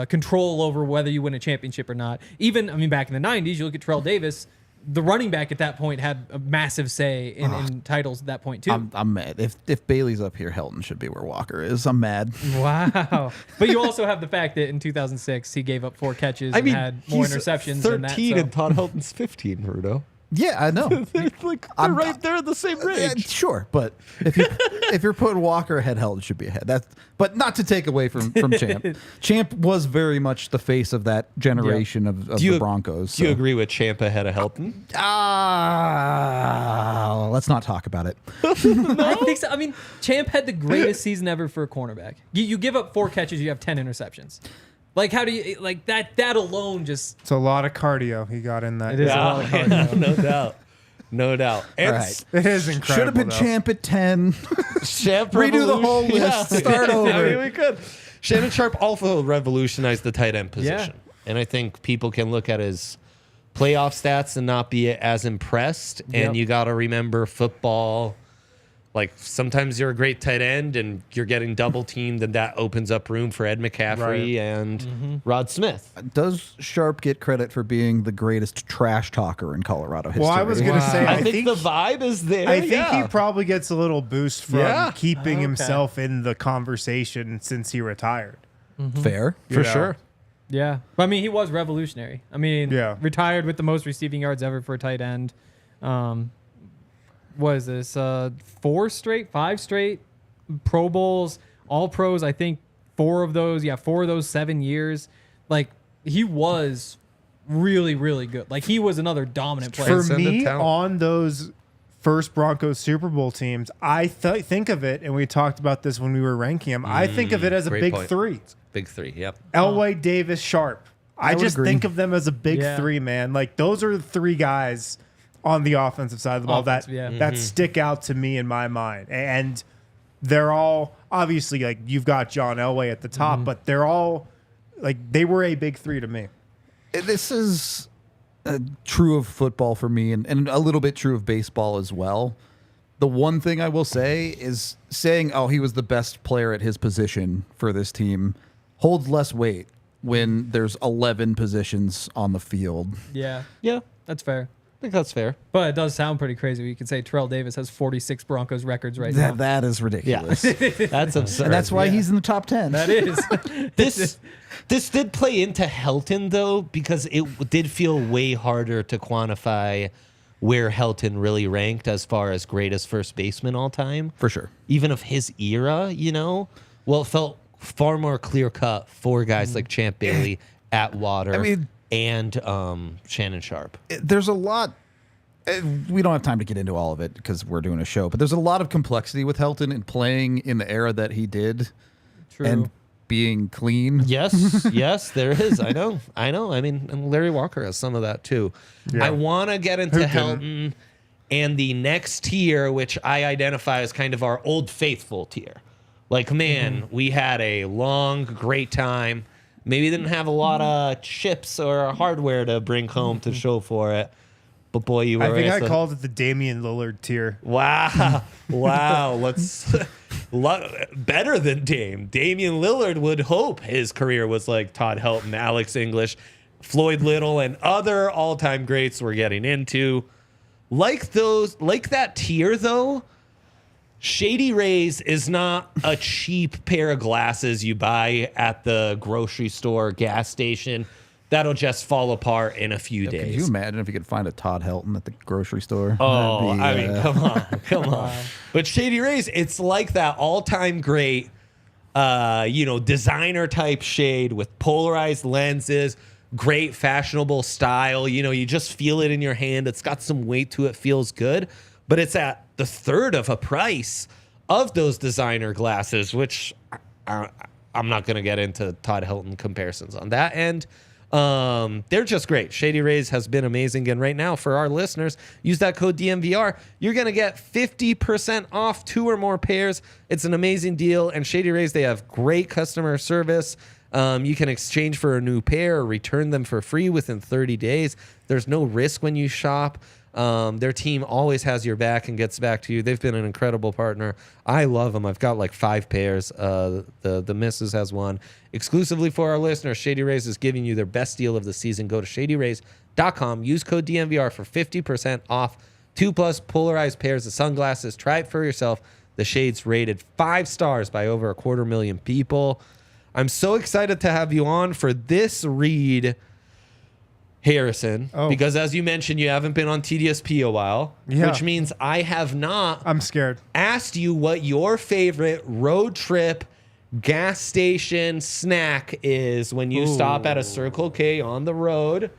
control over whether you win a championship or not. Even, I mean, back in the 90s, you look at Terrell Davis, the running back at that point had a massive say in titles at that point too. I'm mad. If Bailey's up here, Helton should be where Walker is. I'm mad. Wow. But you also have the fact that in 2006, he gave up 4 catches and had more he's interceptions 13 than that. So. and Todd Helton's 15, Rudo. Yeah, I know. They're right there at the same Yeah, range. sure, but if you're putting Walker ahead, Helton should be ahead. But not to take away from Champ. Champ was very much the face of that generation of the Broncos. Do you agree with Champ ahead of Helton? Let's not talk about it. I think so. I mean, Champ had the greatest season ever for a cornerback. You give up 4 catches, you have 10 interceptions. Like, how do you, like, that alone just. It's a lot of cardio he got in that. It is a lot of cardio. No doubt. No doubt. And All right. It is incredible. Should have been though. Champ at 10. Champ Redo the whole list. Start over. I mean, we could. Shannon Sharp also revolutionized the tight end position. And I think people can look at his playoff stats and not be as impressed. Yep. And you got to remember football. Like, sometimes you're a great tight end and you're getting double teamed, and that opens up room for Ed McCaffrey and Rod Smith. Does Sharp get credit for being the greatest trash talker in Colorado history? Well, I was going to say, I think the vibe is there. I think he probably gets a little boost from Yeah. keeping Okay. himself in the conversation since he retired. fair. for you know. sure. Yeah. But I mean, he was revolutionary. I mean, Yeah. retired with the most receiving yards ever for a tight end. What is this? 5 straight Pro Bowls, All Pros. I think 4 of those. Yeah, 4 of those 7 years. Like, he was really, really good. Like, he was another dominant player. For Transcendent me, talent. on those first Broncos Super Bowl teams, I think of it, and we talked about this when we were ranking them. I think of it as a great big point. 3. Big 3, yep. Elway, Davis, Sharp. I would just agree. think of them as a big Yeah. 3, man. Like, those are the 3 guys on the offensive side of the ball Offensive, yeah. that stick out to me in my mind. And they're all, obviously, like, you've got John Elway at the top, but they're all, like, they were a big 3 to me. This is true of football for me, and a little bit true of baseball as well. The one thing I will say is saying, oh, he was the best player at his position for this team holds less weight when there's 11 positions on the field. Yeah. Yeah, That's fair. I think that's fair. But it does sound pretty crazy. You could say Terrell Davis has 46 Broncos records right now. That is ridiculous. That's absurd. And that's why he's in the top 10. That is. This did play into Helton, though, because it did feel way harder to quantify where Helton really ranked as far as greatest first baseman all time. For sure. Even of his era, you know? Well, it felt far more clear-cut for guys like Champ Bailey, Atwater, I mean- and Shannon Sharp. There's a lot. We don't have time to get into all of it because we're doing a show, but there's a lot of complexity with Helton and playing in the era that he did True. and being clean. Yes, yes, there is. I know. I mean, and Larry Walker has some of that too. Yeah. I want to get into Who didn't? Helton and the next tier, which I identify as kind of our old faithful tier. Like, man, we had a long, great time. Maybe didn't have a lot of chips or hardware to bring home to show for it. But boy, you were. I think I called it the Damian Lillard tier. Wow. Wow. Better than Dame. Damian Lillard would hope his career was like Todd Helton, Alex English, Floyd Little, and other all-time greats we're getting into. Like that tier, though, Shady Rays is not a cheap pair of glasses you buy at the grocery store, gas station. That'll just fall apart in a few days. Could you imagine if you could find a Todd Helton at the grocery store? Oh, I mean, come on. But Shady Rays, it's like that all-time great, designer type shade with polarized lenses, great fashionable style. You just feel it in your hand. It's got some weight to it, feels good, but it's at the third of a price of those designer glasses, which I'm not going to get into Todd Helton comparisons on that end. They're just great. Shady Rays has been amazing. And right now, for our listeners, use that code DMVR. You're going to get 50% off 2 or more pairs. It's an amazing deal. And Shady Rays, they have great customer service. You can exchange for a new pair or return them for free within 30 days. There's no risk when you shop. Their team always has your back and gets back to you. They've been an incredible partner. I love them. I've got like 5 pairs. The missus has one. Exclusively for our listeners, Shady Rays is giving you their best deal of the season. Go to shadyrays.com. Use code DMVR for 50% off 2+ polarized pairs of sunglasses. Try it for yourself. The shades rated 5 stars by over 250,000 people. I'm so excited to have you on for this read, Harrison, because as you mentioned, you haven't been on TDSP a while, which means I have not I'm scared. asked you what your favorite road trip gas station snack is when you stop at a Circle K on the road.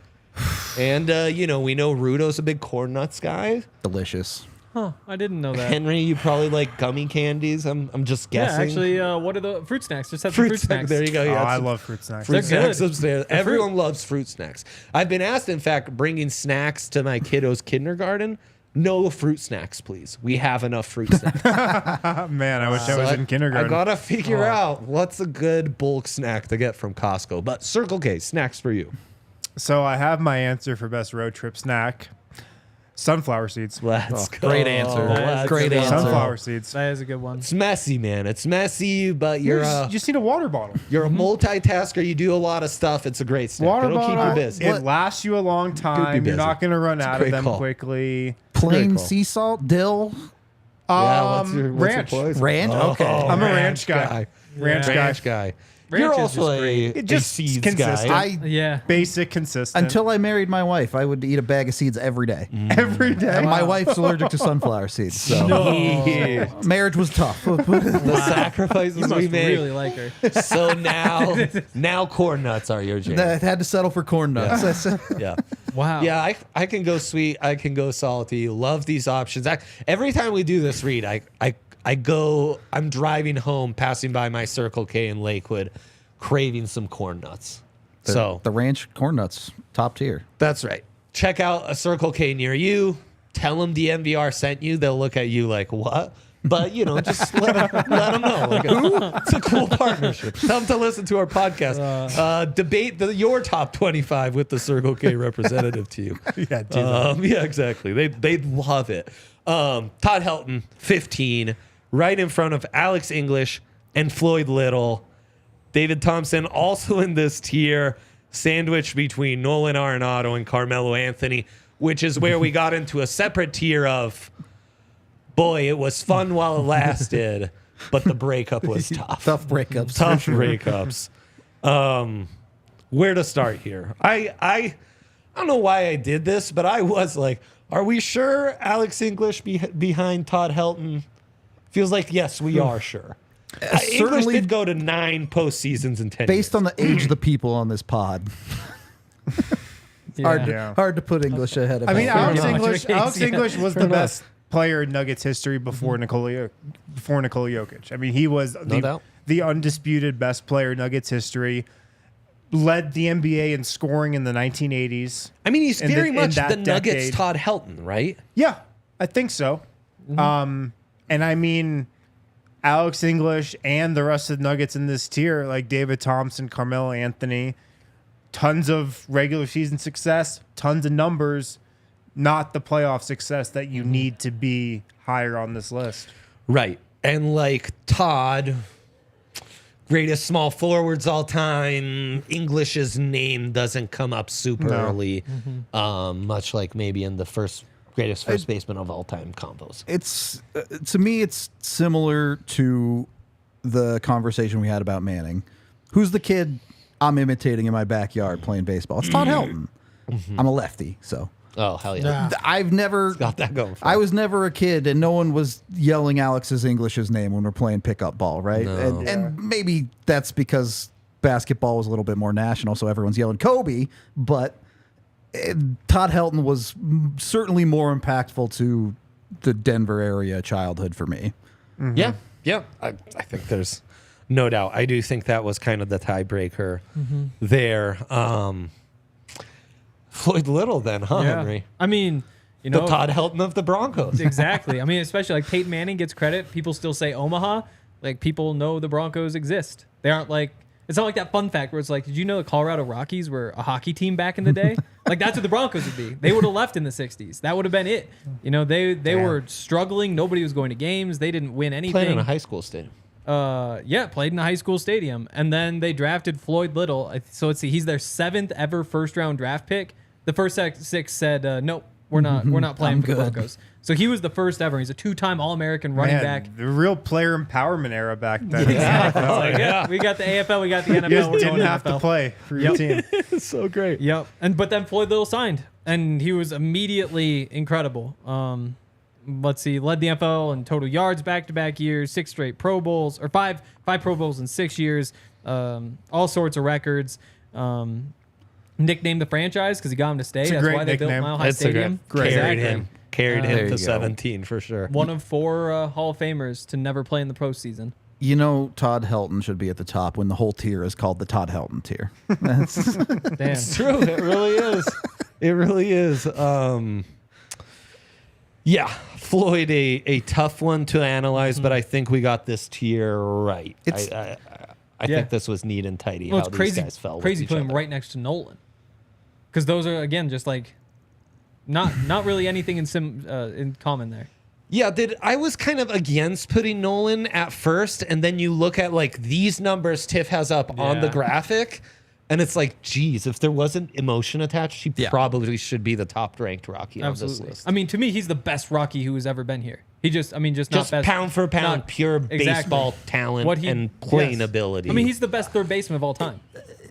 And, we know Rudo's a big corn nuts guy. Delicious. Huh, I didn't know that. Henry, you probably like gummy candies. I'm just Yeah, guessing. actually, what are the fruit snacks? Just have some fruit snacks. There you go. Oh, Yeah, I some love fruit snacks. fruit They're snacks good. upstairs. Everyone loves fruit snacks. I've been asked, in fact, bringing snacks to my kiddos' kindergarten. No fruit snacks, please. We have enough fruit snacks. Man, I wish I was in kindergarten. I gotta figure out what's a good bulk snack to get from Costco. But Circle K, snacks for you. So I have my answer for best road trip snack. Sunflower seeds. Let's go. Great answer. Let's Great go. answer. Sunflower seeds. That is a good one. It's messy, man. It's messy, but You you're just need a water bottle. you're a multitasker. You do a lot of stuff. It's a great snack. Water It'll bottle. keep you busy. It lasts you a long time. busy. You're not going to run out of great them call. quickly. Plain call. sea salt, dill, Yeah, what's your ranch. poison? ranch. Okay. I'm a ranch guy. Ranch guy. Ranch guy. Ranch You're is also just great. a Just seeds consistent. guy. Yeah. Basic, consistent. Until I married my wife, I would eat a bag of seeds every day. every day. And my wife's allergic to sunflower seeds, so marriage was tough. The sacrifices You must we made. really like her. So now corn nuts are your jam. I had to settle for corn nuts. I said, Yeah. Wow. Yeah, I can go sweet. I can go salty. Love these options. Every time we do this read, I'm driving home, passing by my Circle K in Lakewood, craving some corn nuts. So the ranch corn nuts, top tier. that's right. Check out a Circle K near you. Tell them DMVR sent you. They'll look at you like, what? But, just let them know. Like, it's a cool partnership. Tell them to listen to our podcast. Debate your top 25 with the Circle K representative to you. Yeah, do that. Yeah, exactly. They'd love it. Todd Helton, 15, right in front of Alex English and Floyd Little. David Thompson also in this tier, sandwiched between Nolan Arenado and Carmelo Anthony, which is where we got into a separate tier of, boy, it was fun while it lasted, but the breakup was tough. Tough breakups. Tough breakups. Where to start here? I don't know why I did this, but I was like, are we sure Alex English behind Todd Helton? Feels like, yes, we are sure. English certainly- did go to 9 postseasons in 10 Based years. on the age of the people on this pod. Yeah. Hard to put English ahead of I mean, Helton. Alex English was the best player in Nuggets history before Nikola Jokic. I mean, he was doubt. the undisputed best player in Nuggets history. Led the NBA in scoring in the 1980s. I mean, he's in very in much that the Nuggets decade. Todd Helton, right? Yeah, I think so. And I mean, Alex English and the rest of the Nuggets in this tier, like David Thompson, Carmelo Anthony, tons of regular season success, tons of numbers, not the playoff success that you need to be higher on this list. Right. And like Todd, greatest small forwards all time, English's name doesn't come up super early, much like maybe in the greatest first baseman of all time combos. It's to me, it's similar to the conversation we had about Manning. Who's the kid I'm imitating in my backyard playing baseball? It's Todd Helton. I'm a lefty, so. Oh, hell yeah. I've never Got that going for I was never a kid, and no one was yelling Alex's English's name when we're playing pickup ball, right? No. And maybe that's because basketball was a little bit more national, so everyone's yelling Kobe, but Todd Helton was certainly more impactful to the Denver area childhood for me. Yeah. Yeah. I think there's no doubt. I do think that was kind of the tiebreaker there. Floyd Little then, huh, Henry? I mean, you The know, Todd Helton of the Broncos. exactly. I mean, especially like Peyton Manning gets credit. People still say Omaha. Like people know the Broncos exist. They aren't like, it's not like that fun fact where it's like, did you know the Colorado Rockies were a hockey team back in the day? Like that's what the Broncos would be. They would have left in the 60s. That would have been it. You know, they were struggling. Nobody was going to games. They didn't win anything. Playing in a high school stadium. Played in a high school stadium. And then they drafted Floyd Little. So let's see, he's their 7th ever first round draft pick. The first 6 said, nope, we're not playing for the Broncos. So he was the first ever. He's a 2-time All-American running back. The real player empowerment era back then. Exactly. It's like, yeah, we got the AFL, we got the NFL. You just we're didn't going have to play for your team. So great. Yep. But then Floyd Little signed, and he was immediately incredible. Let's see, led the NFL in total yards back-to-back years, 6 straight Pro Bowls, or five Pro Bowls in 6 years, all sorts of records. Nicknamed the franchise because he got him to stay. It's a That's great why they built nickname. Mile High That's Stadium. great. Carried There him you to go. 17 for sure. One of 4 Hall of Famers to never play in the postseason. You know, Todd Helton should be at the top when the whole tier is called the Todd Helton tier. That's Damn. It's true. It really is. It really is. Yeah, Floyd, a tough one to analyze, but I think we got this tier right. I think this was neat and tidy Well, how it's crazy, these guys fell. crazy with each putting him other. right next to Nolan. Because those are, again, just like not really anything in common there. Yeah, I was kind of against putting Nolan at first, and then you look at like these numbers Tiff has up on the Yeah. graphic, and it's like, geez, if there wasn't emotion attached, he probably should be the top ranked Rocky on this Absolutely. list. I mean, to me, he's the best Rocky who has ever been here. He just not Just best, pound for pound, not- pure exactly. baseball talent What he- and playing yes. ability. I mean, he's the best third baseman of all time.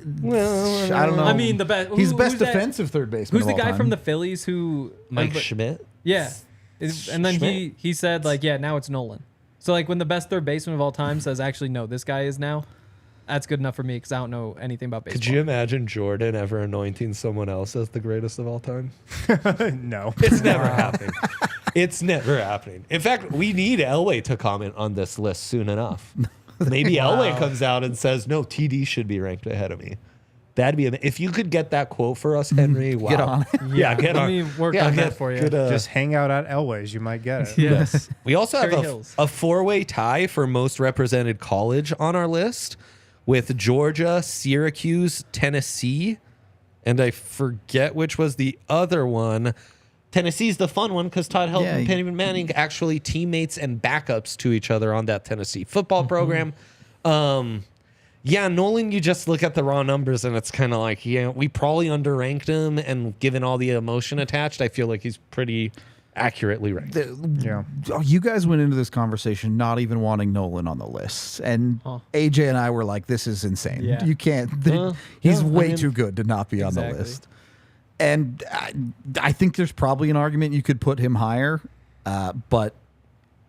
I don't know. I mean, the best. He's who's best that- defensive third baseman. Who's the of all guy time. from the Phillies who? Mike everybody- Schmidt. Yeah. And then Schmidt. he said like, yeah, now it's Nolan. So like when the best third baseman of all time says, actually, no, this guy is now. That's good enough for me because I don't know anything about baseball. Could you imagine Jordan ever anointing someone else as the greatest of all time? No. It's never happening. It's never happening. In fact, we need Elway to comment on this list soon enough. Maybe Elway comes out and says, no, TD should be ranked ahead of me. That'd be if you could get that quote for us, Henry. Wow. Get on it. Yeah, get let on. me work on that for you. Just hang out at Elway's. You might get it. Yes. We also have Cherry Hills. a 4-way tie for most represented college on our list with Georgia, Syracuse, Tennessee, and I forget which was the other one. Tennessee's the fun one because Todd Helton and Peyton Manning actually teammates and backups to each other on that Tennessee football program. Yeah, Nolan, you just look at the raw numbers and it's kind of like, yeah, we probably underranked him, and given all the emotion attached, I feel like he's pretty accurately ranked. Yeah. You guys went into this conversation not even wanting Nolan on the list, and AJ and I were like, "This is insane. Yeah. You can't. He's yeah, way I mean- too good to not be on the Exactly. list." And I think there's probably an argument you could put him higher, but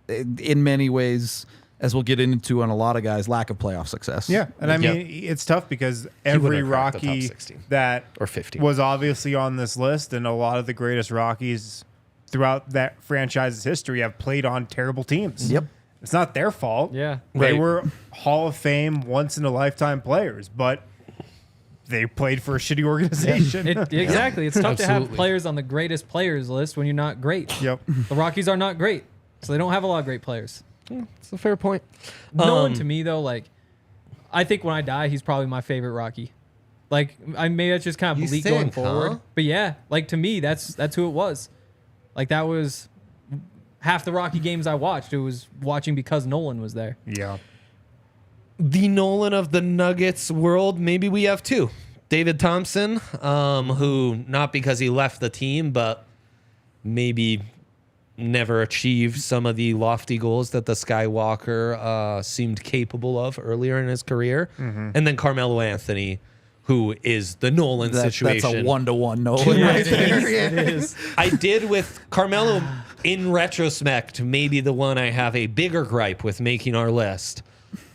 in many ways, as we'll get into on a lot of guys, lack of playoff success. Yeah, and I Yep. mean it's tough because every wouldn't have cracked the top Rocky 16 that or 50 was obviously on this list, and a lot of the greatest Rockies throughout that franchise's history have played on terrible teams. Yep. It's not their fault. Yeah. They Right. were Hall of Fame, once in a lifetime players, but they played for a shitty organization. Exactly. It's tough to have Absolutely. players on the greatest players list when you're not great. Yep. The Rockies are not great, so they don't have a lot of great players. It's a fair point. Nolan to me though, like, I think when I die, he's probably my favorite Rocky. Like, maybe that's just kind of You bleak going think, forward. huh? But yeah, like to me, that's who it was. Like that was half the Rocky games I watched. It was watching because Nolan was there. Yeah. The Nolan of the Nuggets world, maybe we have two. David Thompson, who not because he left the team, but maybe never achieved some of the lofty goals that the Skywalker seemed capable of earlier in his career. And then Carmelo Anthony, who is the Nolan situation. That's a 1-to-1 Nolan right there. It is. I did with Carmelo, in retrospect, maybe the one I have a bigger gripe with making our list.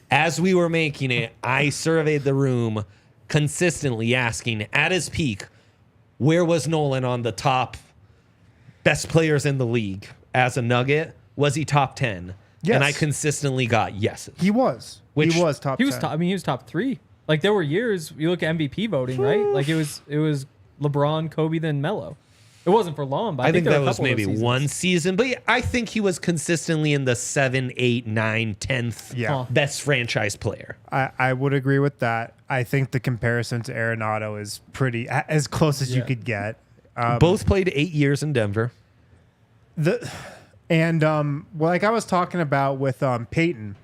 As we were making it, I surveyed the room consistently asking, at his peak, where was Nolan on the top best players in the league as a Nugget? Was he top 10? Yes. And I consistently got yeses. He was. Which- he was top He was 10. top. I mean, he was top 3. Like there were years you look at MVP voting, right? Like it was LeBron, Kobe, then Melo. It wasn't for long, but I think there that were a was couple of maybe those seasons. one season, but yeah, I think he was consistently in the 7, 8, 9, 10th Yeah. Huh. best franchise player. I would agree with that. I think the comparison to Arenado is pretty as close as you Yeah. could get. Both played 8 years in Denver. Like I was talking about with Peyton,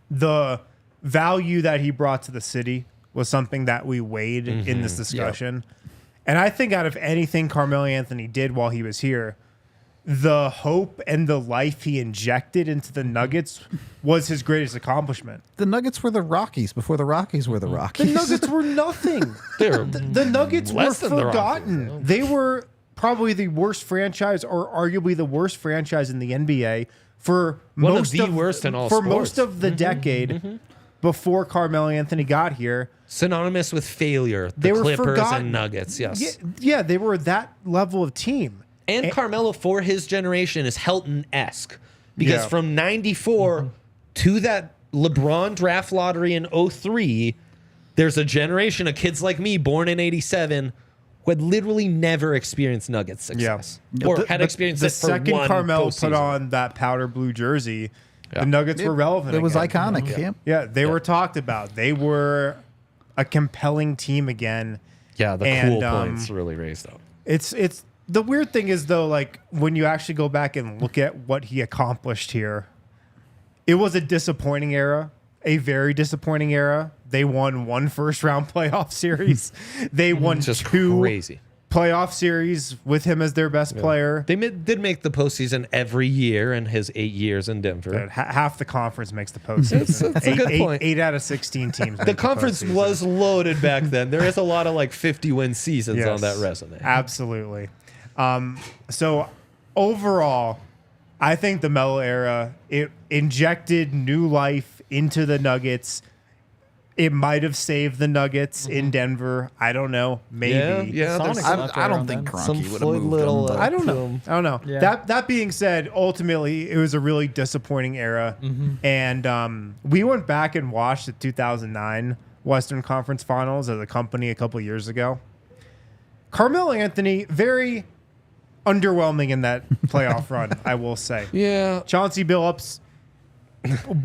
the value that he brought to the city was something that we weighed in this discussion. And I think out of anything Carmelo Anthony did while he was here, the hope and the life he injected into the Nuggets was his greatest accomplishment. The Nuggets were the Rockies before the Rockies were the The Rockies. Nuggets were nothing. They're The Nuggets were less than the Rockies, forgotten. though. They were probably the worst franchise, or arguably the worst franchise in the NBA for One of most the worst in all for sports. most of the decade before Carmelo Anthony got here. synonymous with failure. They The were Clippers forgotten. and Nuggets, yes. Yeah, they were that level of team. And Carmelo, for his generation, is Helton-esque. Because Yeah. from 94 to that LeBron draft lottery in 03, there's a generation of kids like me, born in 87, who had literally never experienced Nuggets success. Or The- had the- experienced the it for second one Carmelo put postseason. on that powder blue jersey, Yeah. the Nuggets were relevant. It was again. iconic. Yeah. Yeah, they were talked about. They were a compelling team again. Yeah, the And, cool points really raised up. It's the weird thing is though, like when you actually go back and look at what he accomplished here, it was a disappointing era, a very disappointing era. They won one first round playoff series. They won Just two crazy. playoff series with him as their best player. They did make the postseason every year in his 8 years in Denver. Dude, half the conference makes the postseason. It's a good point. 8 out of 16 teams. The conference was loaded back then. There is a lot of like 50-win seasons on that resume. Absolutely. So overall, I think the Melo era, it injected new life into the Nuggets. It might have saved the Nuggets in Denver. I don't know. Maybe. Yeah, Sonics there's left I right don't around think then. some Kroenke would have Floyd moved Little. him. But I don't know. I don't know. Yeah. That being said, ultimately, it was a really disappointing era. And we went back and watched the 2009 Western Conference Finals as a company a couple years ago. Carmelo Anthony, very underwhelming in that playoff run, I will say. Yeah. Chauncey Billups,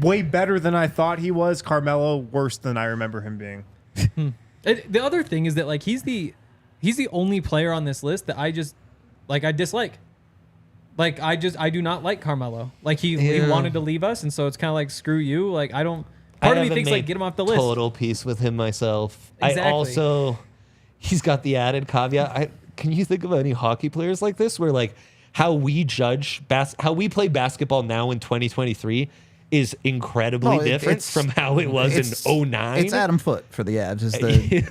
way better than I thought he was. Carmelo, worse than I remember him being. The other thing is that like he's the only player on this list that I dislike. Like I do not like Carmelo. Like he Yeah. wanted to leave us, and so it's kind of like screw you. Like I don't. Part of me haven't thinks like made get him off the list. Total peace with him myself. Exactly. I also, he's got the added caveat. Can you think of any hockey players like this where like how we judge how we play basketball now in 2023 is incredibly No, different from how it was in 09? It's Adam Foote for the Avs. Is the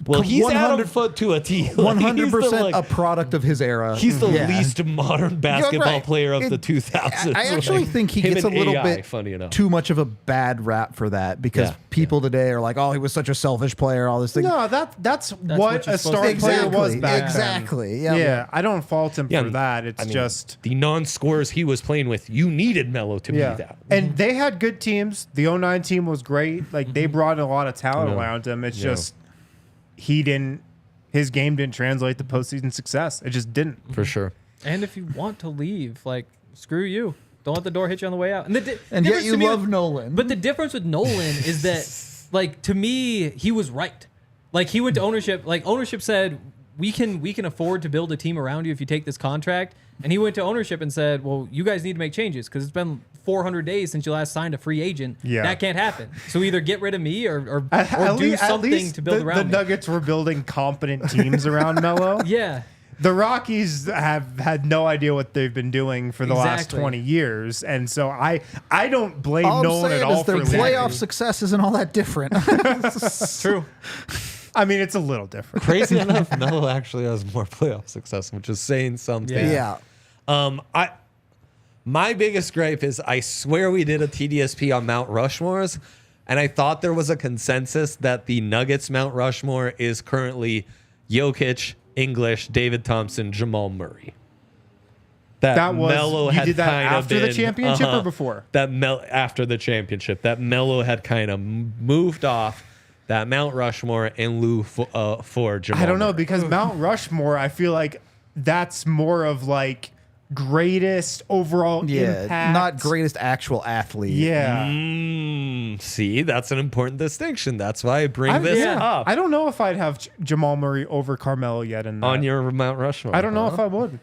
Well, he's 100 Adam Foot to a T. Like, 100% he's a product of his era. He's the Yeah. least modern basketball right. player of the It- 2000s. I actually Like, think he him gets a and little AI, bit funny enough. too much of a bad rap for that because Yeah. people today are like, oh, he was such a selfish player, all this thing. No, that's what what a you're supposed star to player do. was back then. Exactly. Yeah. Yeah, I don't fault him Yeah, for that. It's I mean, just the non-scorers he was playing with. You needed Melo to be that. And they had good teams. The 09 team was great. Like they brought a lot of talent Yeah. around him. It's Yeah. just his game didn't translate to postseason success. It just didn't. For sure. And if you want to leave, like screw you. Don't let the door hit you on the way out. And yet difference you to me love Nolan. But the difference with Nolan is that, like, to me, he was right. Like, he went to ownership. Like, ownership said, we can afford to build a team around you if you take this contract. And he went to ownership and said, well, you guys need to make changes because it's been 400 days since you last signed a free agent. Yeah. That can't happen. So either get rid of me or At do least- at something least to build around the me. Nuggets were building competent teams around Melo. Yeah. The Rockies have had no idea what they've been doing for the last Exactly. 20 years, and so I don't blame all I'm Nolan saying at all is their for leaving. playoff success isn't all that different. True. I mean, it's a little different. Crazy enough, Melo actually has more playoff success, which is saying something. Yeah. My biggest gripe is I swear we did a TDSP on Mount Rushmores, and I thought there was a consensus that the Nuggets Mount Rushmore is currently Jokic, English, David Thompson, Jamal Murray. That was Melo you had did that kind of after the been- championship or before? After the championship, that Melo had kind of moved off that Mount Rushmore in lieu for Jamal. I don't know Murray. because Mount Rushmore, I feel like that's more of like greatest overall impact. not greatest actual athlete. Yeah. See, that's an important distinction. That's why I bring I, this yeah. up I don't know if I'd have Jamal Murray over Carmelo yet in that. on your Mount Rushmore. I don't know huh? if I would.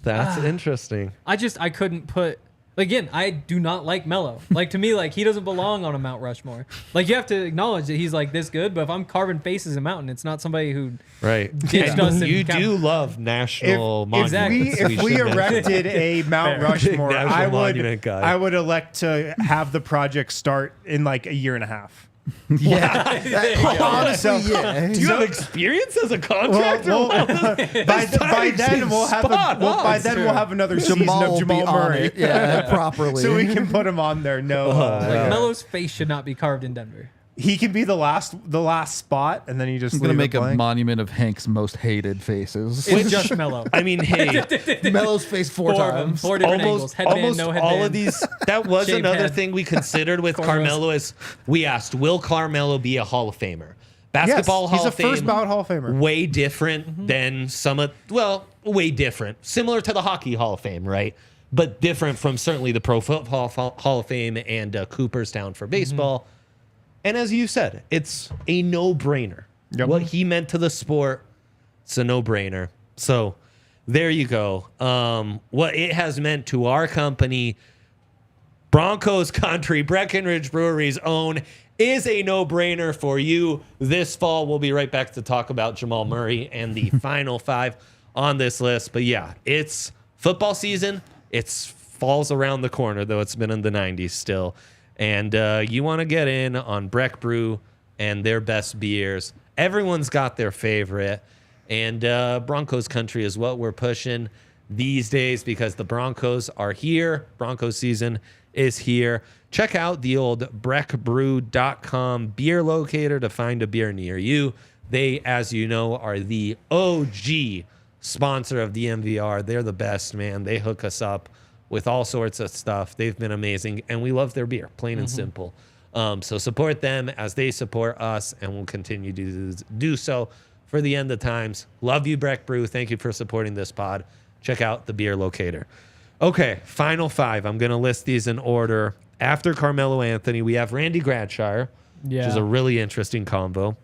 That's interesting. I couldn't put. Again, I do not like Melo. Like, to me, like, he doesn't belong on a Mount Rushmore. Like, you have to acknowledge that he's like this good, but if I'm carving faces in mountain, it's not somebody who Right. ditched And us. and you kind do of- love national Exactly. monuments. If we should mention. erected a Mount Rushmore, National I would monument guy. I would elect to have the project start in like a year and a half. Yeah. Honestly, yeah. Do you have experience as a contractor? By then we'll have we'll have another season Jamal of will be Jamal on Murray. it, yeah, properly. So we can put him on there. No, Like, Melo's face should not be carved in Denver. he can be the last spot, and then you just I'm gonna leave make it a blank. monument of Hank's most hated faces. It's just Melo. I mean, hey, Melo's face four Four of them, times. four different angles. Headband, no headband. all of these. That was Shaved another head. thing we considered with Cornrows. Carmelo. Is we asked, will Carmelo be a Hall of Famer? Basketball he's Hall a of Fame. first ballot Hall of Famer. Way different than some of. Well, way different. Similar to the Hockey Hall of Fame, right? But different from certainly the Pro Football Hall of Fame and Cooperstown for baseball. And as you said, it's a no-brainer. Yep. What he meant to the sport, it's a no-brainer. So there you go. What it has meant to our company, Broncos Country, Breckenridge Brewery's own, is a no-brainer for you. This fall, we'll be right back to talk about Jamal Murray and the final five on this list. But yeah, it's football season. It's falls around the corner, though it's been in the 90s still. And you want to get in on Breck Brew and their best beers. Everyone's got their favorite. And Broncos Country is what we're pushing these days because the Broncos are here. Broncos season is here. Check out the old breckbrew.com beer locator to find a beer near you. They, as you know, are the OG sponsor of the MVR. They're the best, man. They hook us up with all sorts of stuff. They've been amazing, and we love their beer, plain and simple. So support them as they support us, and we'll continue to do so for the end of times. Love you, Breck Brew. Thank you for supporting this pod. Check out the beer locator. Okay, final five. I'm going to list these in order. After Carmelo Anthony, we have Randy Gradshire, which is Yeah. a really interesting combo.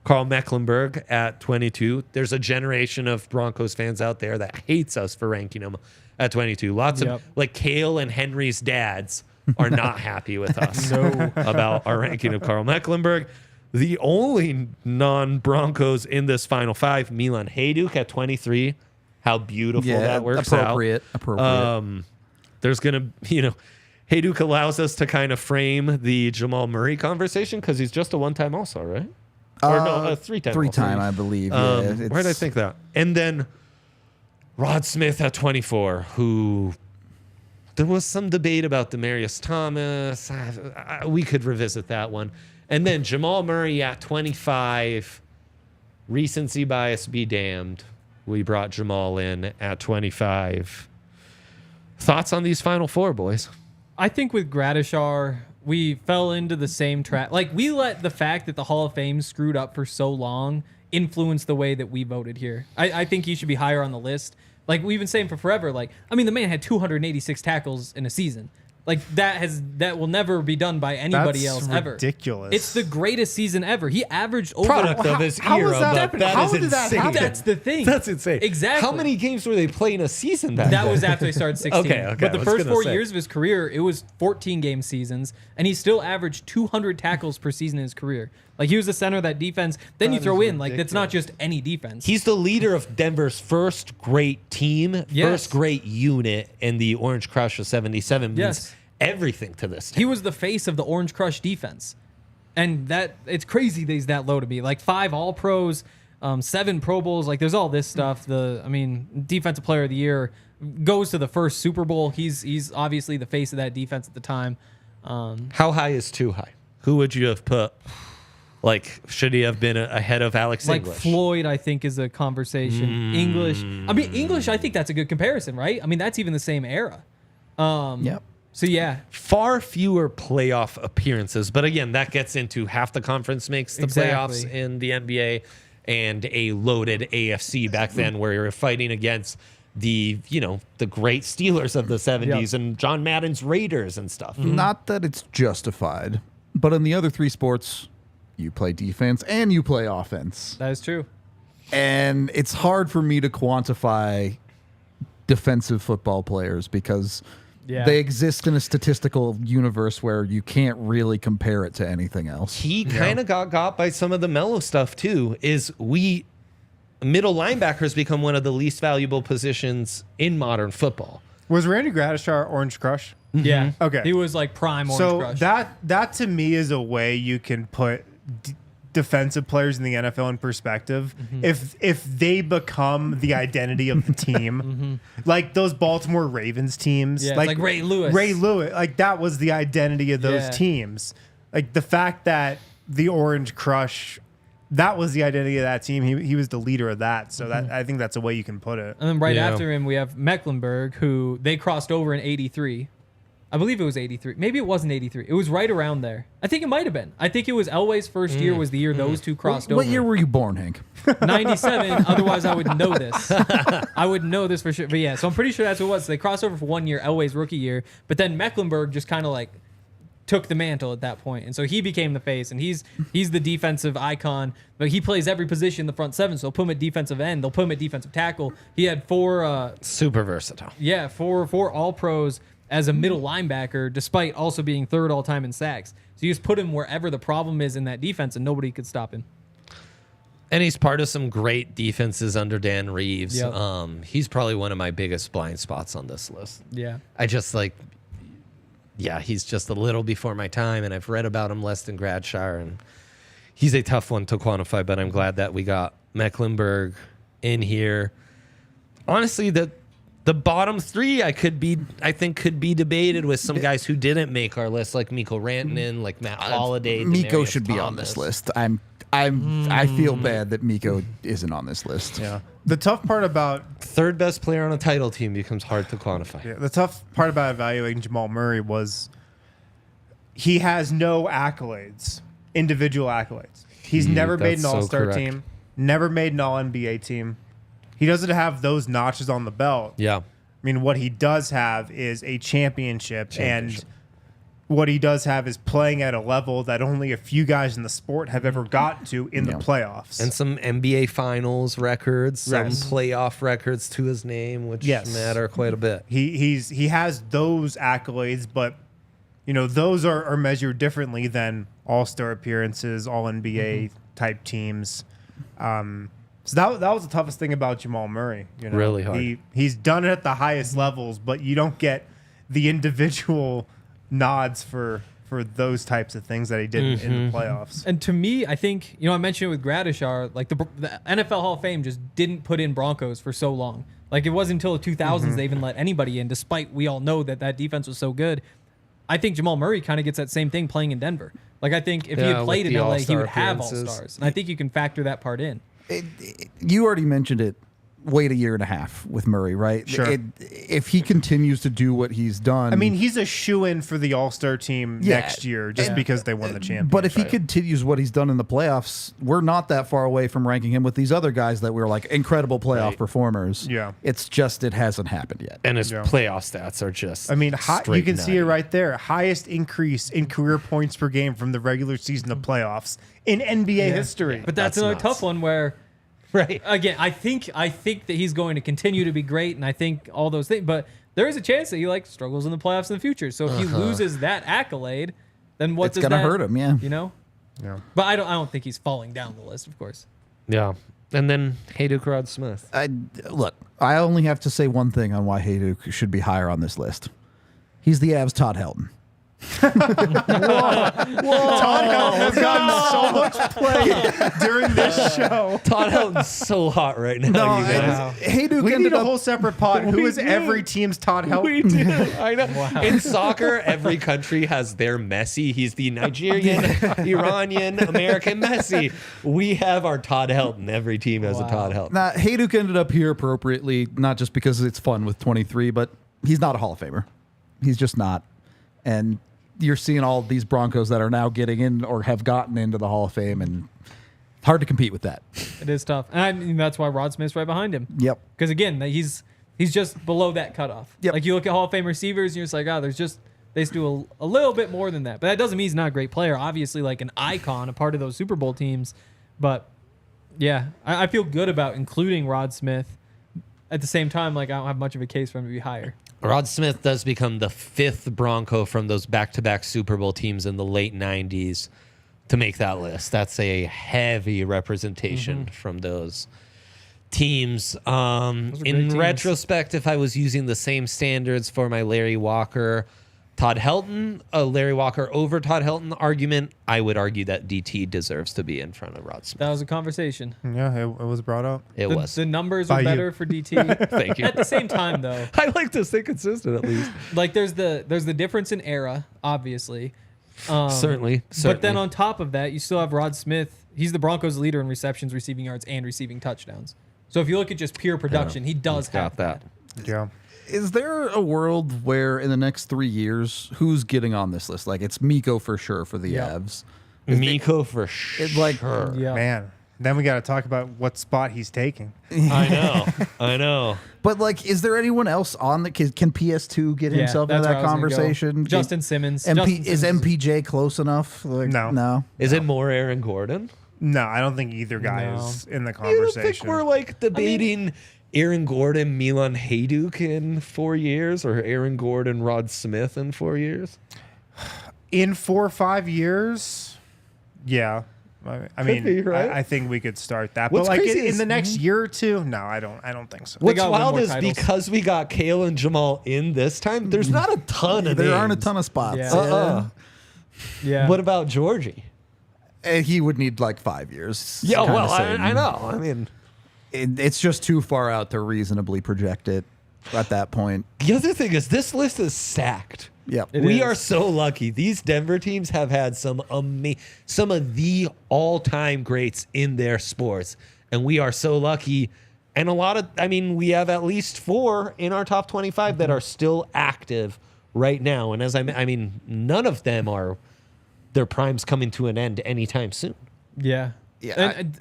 Carl Mecklenburg at 22. There's a generation of Broncos fans out there that hates us for ranking him at 22. Lots of, Yep. like, Cale and Henry's dads are not happy with us about our ranking of Carl Mecklenburg. The only non-Broncos in this final five, Milan Hajduk at 23. How beautiful that works appropriate. out. Appropriate. There's going to, Hajduk allows us to kind of frame the Jamal Murray conversation because he's just a one-time All-Star, right? Or no, a three-time All-Star. Three-time, I believe. Where did I think that? And then Rod Smith at 24, who there was some debate about Demaryius Thomas. We could revisit that one. And then Jamal Murray at 25. Recency bias be damned. We brought Jamal in at 25. Thoughts on these final four, boys? I think with Gradishar, we fell into the same trap. Like, we let the fact that the Hall of Fame screwed up for so long influence the way that we voted here. I think he should be higher on the list. Like we've been saying for forever. Like I mean, the man had 286 tackles in a season. Like that will never be done by anybody else ever. Ridiculous. It's the greatest season ever. He averaged over. Product of his era, but that is insane. That's the thing. That's insane. Exactly. How many games were they playing a season back That then? was after he started 16. Okay, But I the was first gonna 4 say. years of his career, it was 14 game seasons, and he still averaged 200 tackles per season in his career. Like he was the center of that defense. Then you That throw is in like that's not just any defense. He's the leader of Denver's first great team, Yes. first great unit in the Orange Crush of 77. Means Yes. everything to this He team. was the face of the Orange Crush defense. And that it's crazy that he's that low to me. Like 5 All-Pros, 7 Pro Bowls, like there's all this stuff. Defensive Player of the Year goes to the first Super Bowl. He's obviously the face of that defense at the time. How high is too high? Who would you have put? Like, should he have been ahead of Alex Like English? Floyd, I think, is a conversation. English. English, I think that's a good comparison, right? I mean, that's even the same era. Yep. So yeah, Far fewer playoff appearances, but again, that gets into half the conference makes the Exactly. playoffs in the NBA, and a loaded AFC back then, where you're fighting against the great Steelers of the 70s and John Madden's Raiders and stuff. Not that it's justified, but in the other 3 sports, you play defense and you play offense. that is true. And it's hard for me to quantify defensive football players because Yeah. they exist in a statistical universe where you can't really compare it to anything else. He kind of got by some of the mellow stuff too. Middle linebackers become one of the least valuable positions in modern football. Was Randy Gradishar Orange Crush? Yeah. Okay. He was like prime Orange So Crush. that to me is a way you can put defensive players in the NFL in perspective. If they become the identity of the team, like those Baltimore Ravens teams, Yeah, it's like Ray Lewis. like that was the identity of those Yeah. teams. Like the fact that the Orange Crush, that was the identity of that team. He was the leader of that. So that I think that's a way you can put it. And then right Yeah. after him, we have Mecklenburg, who they crossed over in 83. I believe it was 83. Maybe it wasn't 83. It was right around there. I think it might have been. I think it was Elway's first year was the year those two crossed over. What year were you born, Hank? 97. Otherwise, I would know this. I would know this for sure. But yeah, so I'm pretty sure that's what it was. So they crossed over for 1 year, Elway's rookie year. But then Mecklenburg just kind of like took the mantle at that point. And so he became the face, and he's the defensive icon. But he plays every position in the front 7. So they'll put him at defensive end. They'll put him at defensive tackle. He had 4 Super versatile. four All-Pros as a middle linebacker, despite also being 3rd all-time in sacks. So you just put him wherever the problem is in that defense, and nobody could stop him. And he's part of some great defenses under Dan Reeves. Yep. He's probably one of my biggest blind spots on this list. Yeah. I just he's just a little before my time, and I've read about him less than Gradshire, and he's a tough one to quantify, but I'm glad that we got Mecklenburg in here. Honestly, the bottom 3 I think could be debated with some guys who didn't make our list, like Mikko Rantanen, like Matt Holliday. Miko Demaryius should be on Thomas. this list. I feel bad that Miko isn't on this list. Yeah. The tough part about 3rd best player on a title team becomes hard to quantify. the tough part about evaluating Jamal Murray was he has no accolades, individual accolades. He's never made an that's so All-Star correct. team, never made an All-NBA team. He doesn't have those notches on the belt. Yeah. I mean, what he does have is a championship, and what he does have is playing at a level that only a few guys in the sport have ever gotten to in the playoffs. And some NBA Finals records, some Yes. playoff records to his name, which Yes. matter quite a bit. He has those accolades, but those are measured differently than All-Star appearances, All-NBA type teams. So that was the toughest thing about Jamal Murray. Really hard. He's done it at the highest levels, but you don't get the individual nods for those types of things that he did in the playoffs. And to me, I think, I mentioned it with Gradishar, like the NFL Hall of Fame just didn't put in Broncos for so long. Like it wasn't until the 2000s they even let anybody in, despite we all know that defense was so good. I think Jamal Murray kind of gets that same thing playing in Denver. Like I think if he Yeah, had played with in the LA, he All-Star would have appearances. All-Stars. And I think you can factor that part in. You already mentioned it. wait a year and a half with Murray, right? Sure. If he continues to do what he's done, I mean, he's a shoo-in for the All-Star team next year just because they won the championship. but if he continues what he's done in the playoffs, we're not that far away from ranking him with these other guys that were like incredible playoff performers. Yeah. It's just it hasn't happened yet. And his playoff stats are just. I mean, you straight can see it nutty. right there. Highest increase in career points per game from the regular season to playoffs in NBA history. But that's another nuts. tough one where, Right. again, I think that he's going to continue to be great, and I think all those things. But there is a chance that he like struggles in the playoffs in the future. So if he loses that accolade, then It's gonna hurt him, yeah. You know. Yeah. But I don't think he's falling down the list, of course. Yeah. And then Hayduk Rod Smith. Look, I only have to say one thing on why Hayduk should be higher on this list. He's the Avs' Todd Helton. Todd Helton has gotten so much play during this show. Todd Helton's so hot right now, you guys. Hayduk We need ended a up whole separate pod. Who is do. every team's Todd Helton? We do. I know. In soccer, every country has their Messi. He's the Nigerian, Iranian, American Messi. We have our Todd Helton. Every team has a Todd Helton. Now, Hayduk ended up here appropriately, not just because it's fun with 23, but he's not a Hall of Famer. He's just not. And you're seeing all these Broncos that are now getting in or have gotten into the Hall of Fame, and it's hard to compete with that. It is tough, and I mean, that's why Rod Smith's right behind him. Yep. Because again, he's just below that cutoff. Yep. Like you look at Hall of Fame receivers, and you're just like, oh, they just do a little bit more than that. But that doesn't mean he's not a great player. Obviously, like an icon, a part of those Super Bowl teams. But yeah, I feel good about including Rod Smith. At the same time, like I don't have much of a case for him to be higher. Rod Smith does become the fifth Bronco from those back-to-back Super Bowl teams in the late 90s to make that list. That's a heavy representation from those teams. In great teams. retrospect, if I was using the same standards for my Larry Walker, Todd Helton, a Larry Walker over Todd Helton argument, I would argue that DT deserves to be in front of Rod Smith. That was a conversation. Yeah, it was brought up. It was. The numbers By are you. better for DT. Thank you. At the same time, though, I like to stay consistent at least. like there's the difference in era, obviously. Certainly. But then on top of that, you still have Rod Smith. He's the Broncos' leader in receptions, receiving yards, and receiving touchdowns. So if you look at just pure production, he does have got that. Yeah. Is there a world where in the next 3 years, who's getting on this list? Like, it's Miko for sure for the Yeah. Avs. Miko for sure. like- Yeah. Man. Then we got to talk about what spot he's taking. I know. But, like, is there anyone else on the... Can PS2 get Yeah, himself into that's where that I was gonna go. conversation? Justin Simmons. MP, Justin is Simmons MPJ close enough? Like, No. No. Is it more Aaron Gordon? No, I don't think either guy No. is in the You don't conversation. think we're like debating Aaron Gordon, Milan Hayduk in 4 years, or Aaron Gordon, Rod Smith in 4 years? in 4 or 5 years? Yeah. I mean, be, right? I think we could start that. What's but like crazy in is- the next year or two, no, I don't think so. What's got one wild more is titles. because we got Cale and Jamal in this time, there's not a ton of There aren't a names. ton of spots. Yeah. Yeah. What about Georgie? And he would need like 5 years. Yeah, Kinda well, same. I know. I mean, It's just too far out to reasonably project it at that point. the other thing is this list is stacked. Yep. It We is. are so lucky. These Denver teams have had some of the all-time greats in their sports, and we are so lucky. And we have at least 4 in our top 25 that are still active right now. And as I mean, none of them are their primes coming to an end anytime soon. Yeah. Yeah, And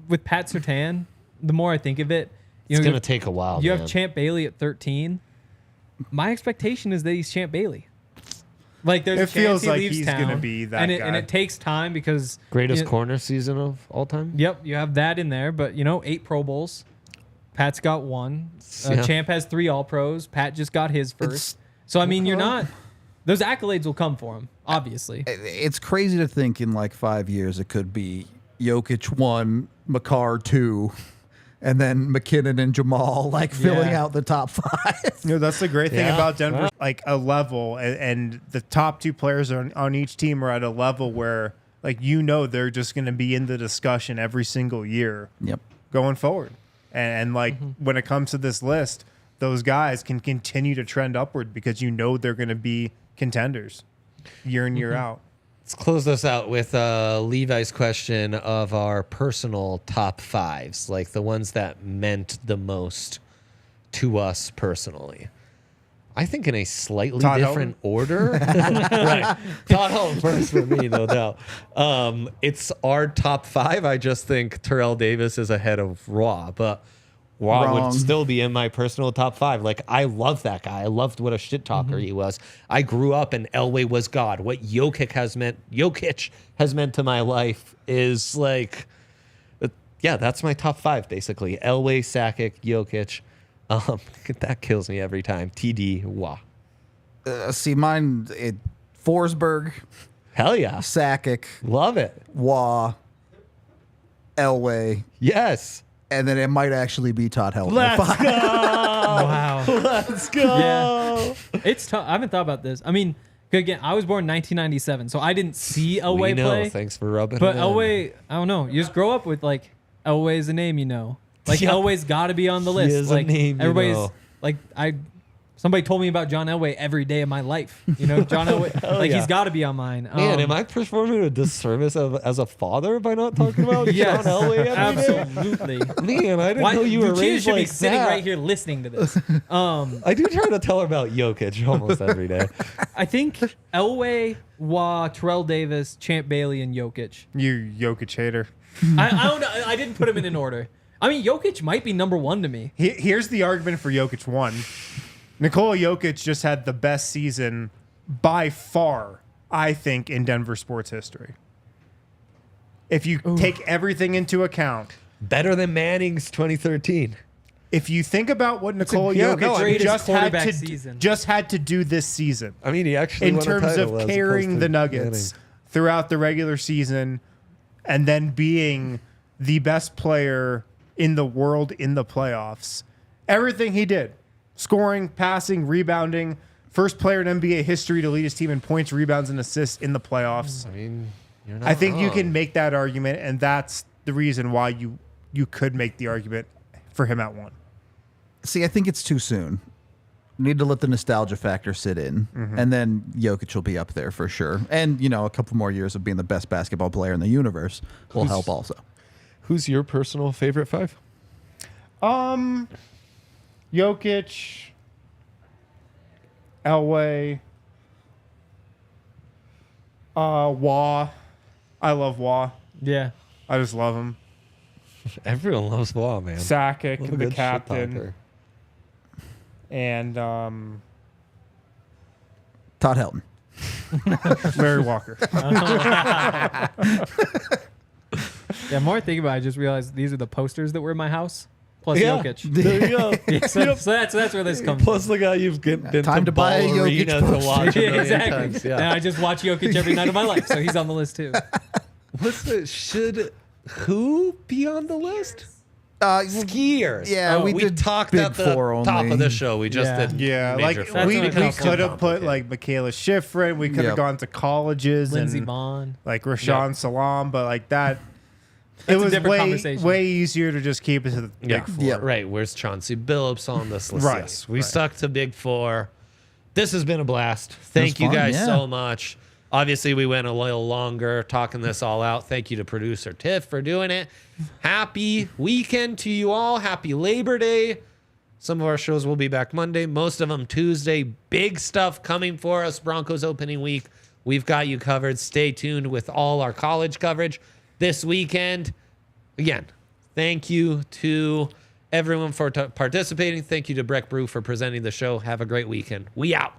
with Pat Surtain, the more I think of it, It's you going to take a while. you man. have Champ Bailey at 13. My expectation is that he's Champ Bailey. Like there's It a chance feels he like leaves he's town, gonna be that and guy. it takes time because Greatest you know, corner season of all time? Yep, you have that in there, but 8 Pro Bowls. Pat's got 1. Yeah. Champ has 3 All Pros. Pat just got his first. So I mean, you're not. Those accolades will come for him, obviously. It's crazy to think in like 5 years it could be Jokic 1, Makar 2, and then McKinnon and Jamal like filling Yeah. out the top 5. That's the great thing Yeah. about Denver. Like a level, and the top 2 players on each team are at a level where, like, they're just going to be in the discussion every single year Yep. going forward. And like when it comes to this list, those guys can continue to trend upward because they're going to be contenders year in, year out. Let's close this out with Levi's question of our personal top fives, like the ones that meant the most to us personally. I think in a slightly Todd different order. Right. Todd Helton first for me, no doubt. It's our top five. I just think Terrell Davis is ahead of Raw, but Raw Wrong. would still be in my personal top five. Like, I love that guy. I loved what a shit talker he was. I grew up and Elway was God. What Jokic has meant to my life is like, yeah, that's my top five, basically. Elway, Sakic, Jokic. That kills me every time. TD, wah. See, mine, Forsberg, Hell yeah. Sakic, Love it. Waugh, Elway, Yes. and then it might actually be Todd Helton. Let's go. Wow. Let's go. Yeah. It's tough. I haven't thought about this. I mean, again, I was born in 1997, so I didn't see Elway We know. play. Thanks for rubbing But it in. Elway, I don't know. You just grow up with like Elway is a name you know. Like Yeah. Elway's got to be on the list. is a Like name you everybody's know. like somebody told me about John Elway every day of my life. You know, John Elway, like yeah. he's got to be on mine. Man, am I performing a disservice as a father by not talking about Yes, John Elway every day? absolutely. Man, I didn't know you were Lucia raised should be like sitting that. right here listening to this. I do try to tell her about Jokic almost every day. I think Elway, Waugh, Terrell Davis, Champ Bailey, and Jokic. You Jokic hater. I don't know. I didn't put him in an order. I mean, Jokic might be number one to me. Here's the argument for Jokic 1. Nikola Jokic just had the best season by far, I think, in Denver sports history. If you take everything into account, Better than Manning's 2013. if you think about what Nikola yeah, Jokic no, I mean, just had to do this season I mean, he actually in won a terms title of as carrying opposed the to Nuggets Manning. throughout the regular season and then being the best player in the world in the playoffs. Everything he did, scoring, passing, rebounding, first player in NBA history to lead his team in points, rebounds, and assists in the playoffs. I mean, you're not I think you wrong. can make that argument, and that's the reason why you could make the argument for him at 1. See, I think it's too soon. Need to let the nostalgia factor sit in, and then Jokic will be up there for sure. And, you know, a couple more years of being the best basketball player in the universe will help also. Who's your personal favorite five? Jokic, Elway, Waugh. I love Waugh. Yeah. I just love him. Everyone loves Wall, man. Sakic, What a the good shit captain, talker. and Todd Helton. Larry Walker. Yeah, more I think about it, I just realized these are the posters that were in my house, plus Yeah, Jokic. there you go. Yeah, so that's where this comes Plus the guy you've been Time to buy a Ball Jokic Arena poster. to watch a from. million Exactly. times. And Yeah. I just watch Jokic every night of my life, so he's on the list too. What's the should who be on the list? Skiers. Yeah, we did talked Big at the Four top only. of the show. We just Yeah. did. Yeah, major like four. we we That's could have put complicated. like Michaela Schifrin. We could have Yep. gone to colleges Lindsey and Vonn. like Rashawn Salam, but like that. That's it a was different conversation. way easier to just keep it to the Yeah. big four. Yeah. Right. Where's Chauncey Billups on this list? Right, Yes. We right. stuck to Big Four. This has been a blast. Thank you fun, guys yeah. so much. Obviously, we went a little longer talking this all out. Thank you to producer Tiff for doing it. Happy weekend to you all. Happy Labor Day. Some of our shows will be back Monday, most of them Tuesday. Big stuff coming for us. Broncos opening week. We've got you covered. Stay tuned with all our college coverage this weekend. Again, thank you to everyone for participating. Thank you to Breck Brew for presenting the show. Have a great weekend. We out.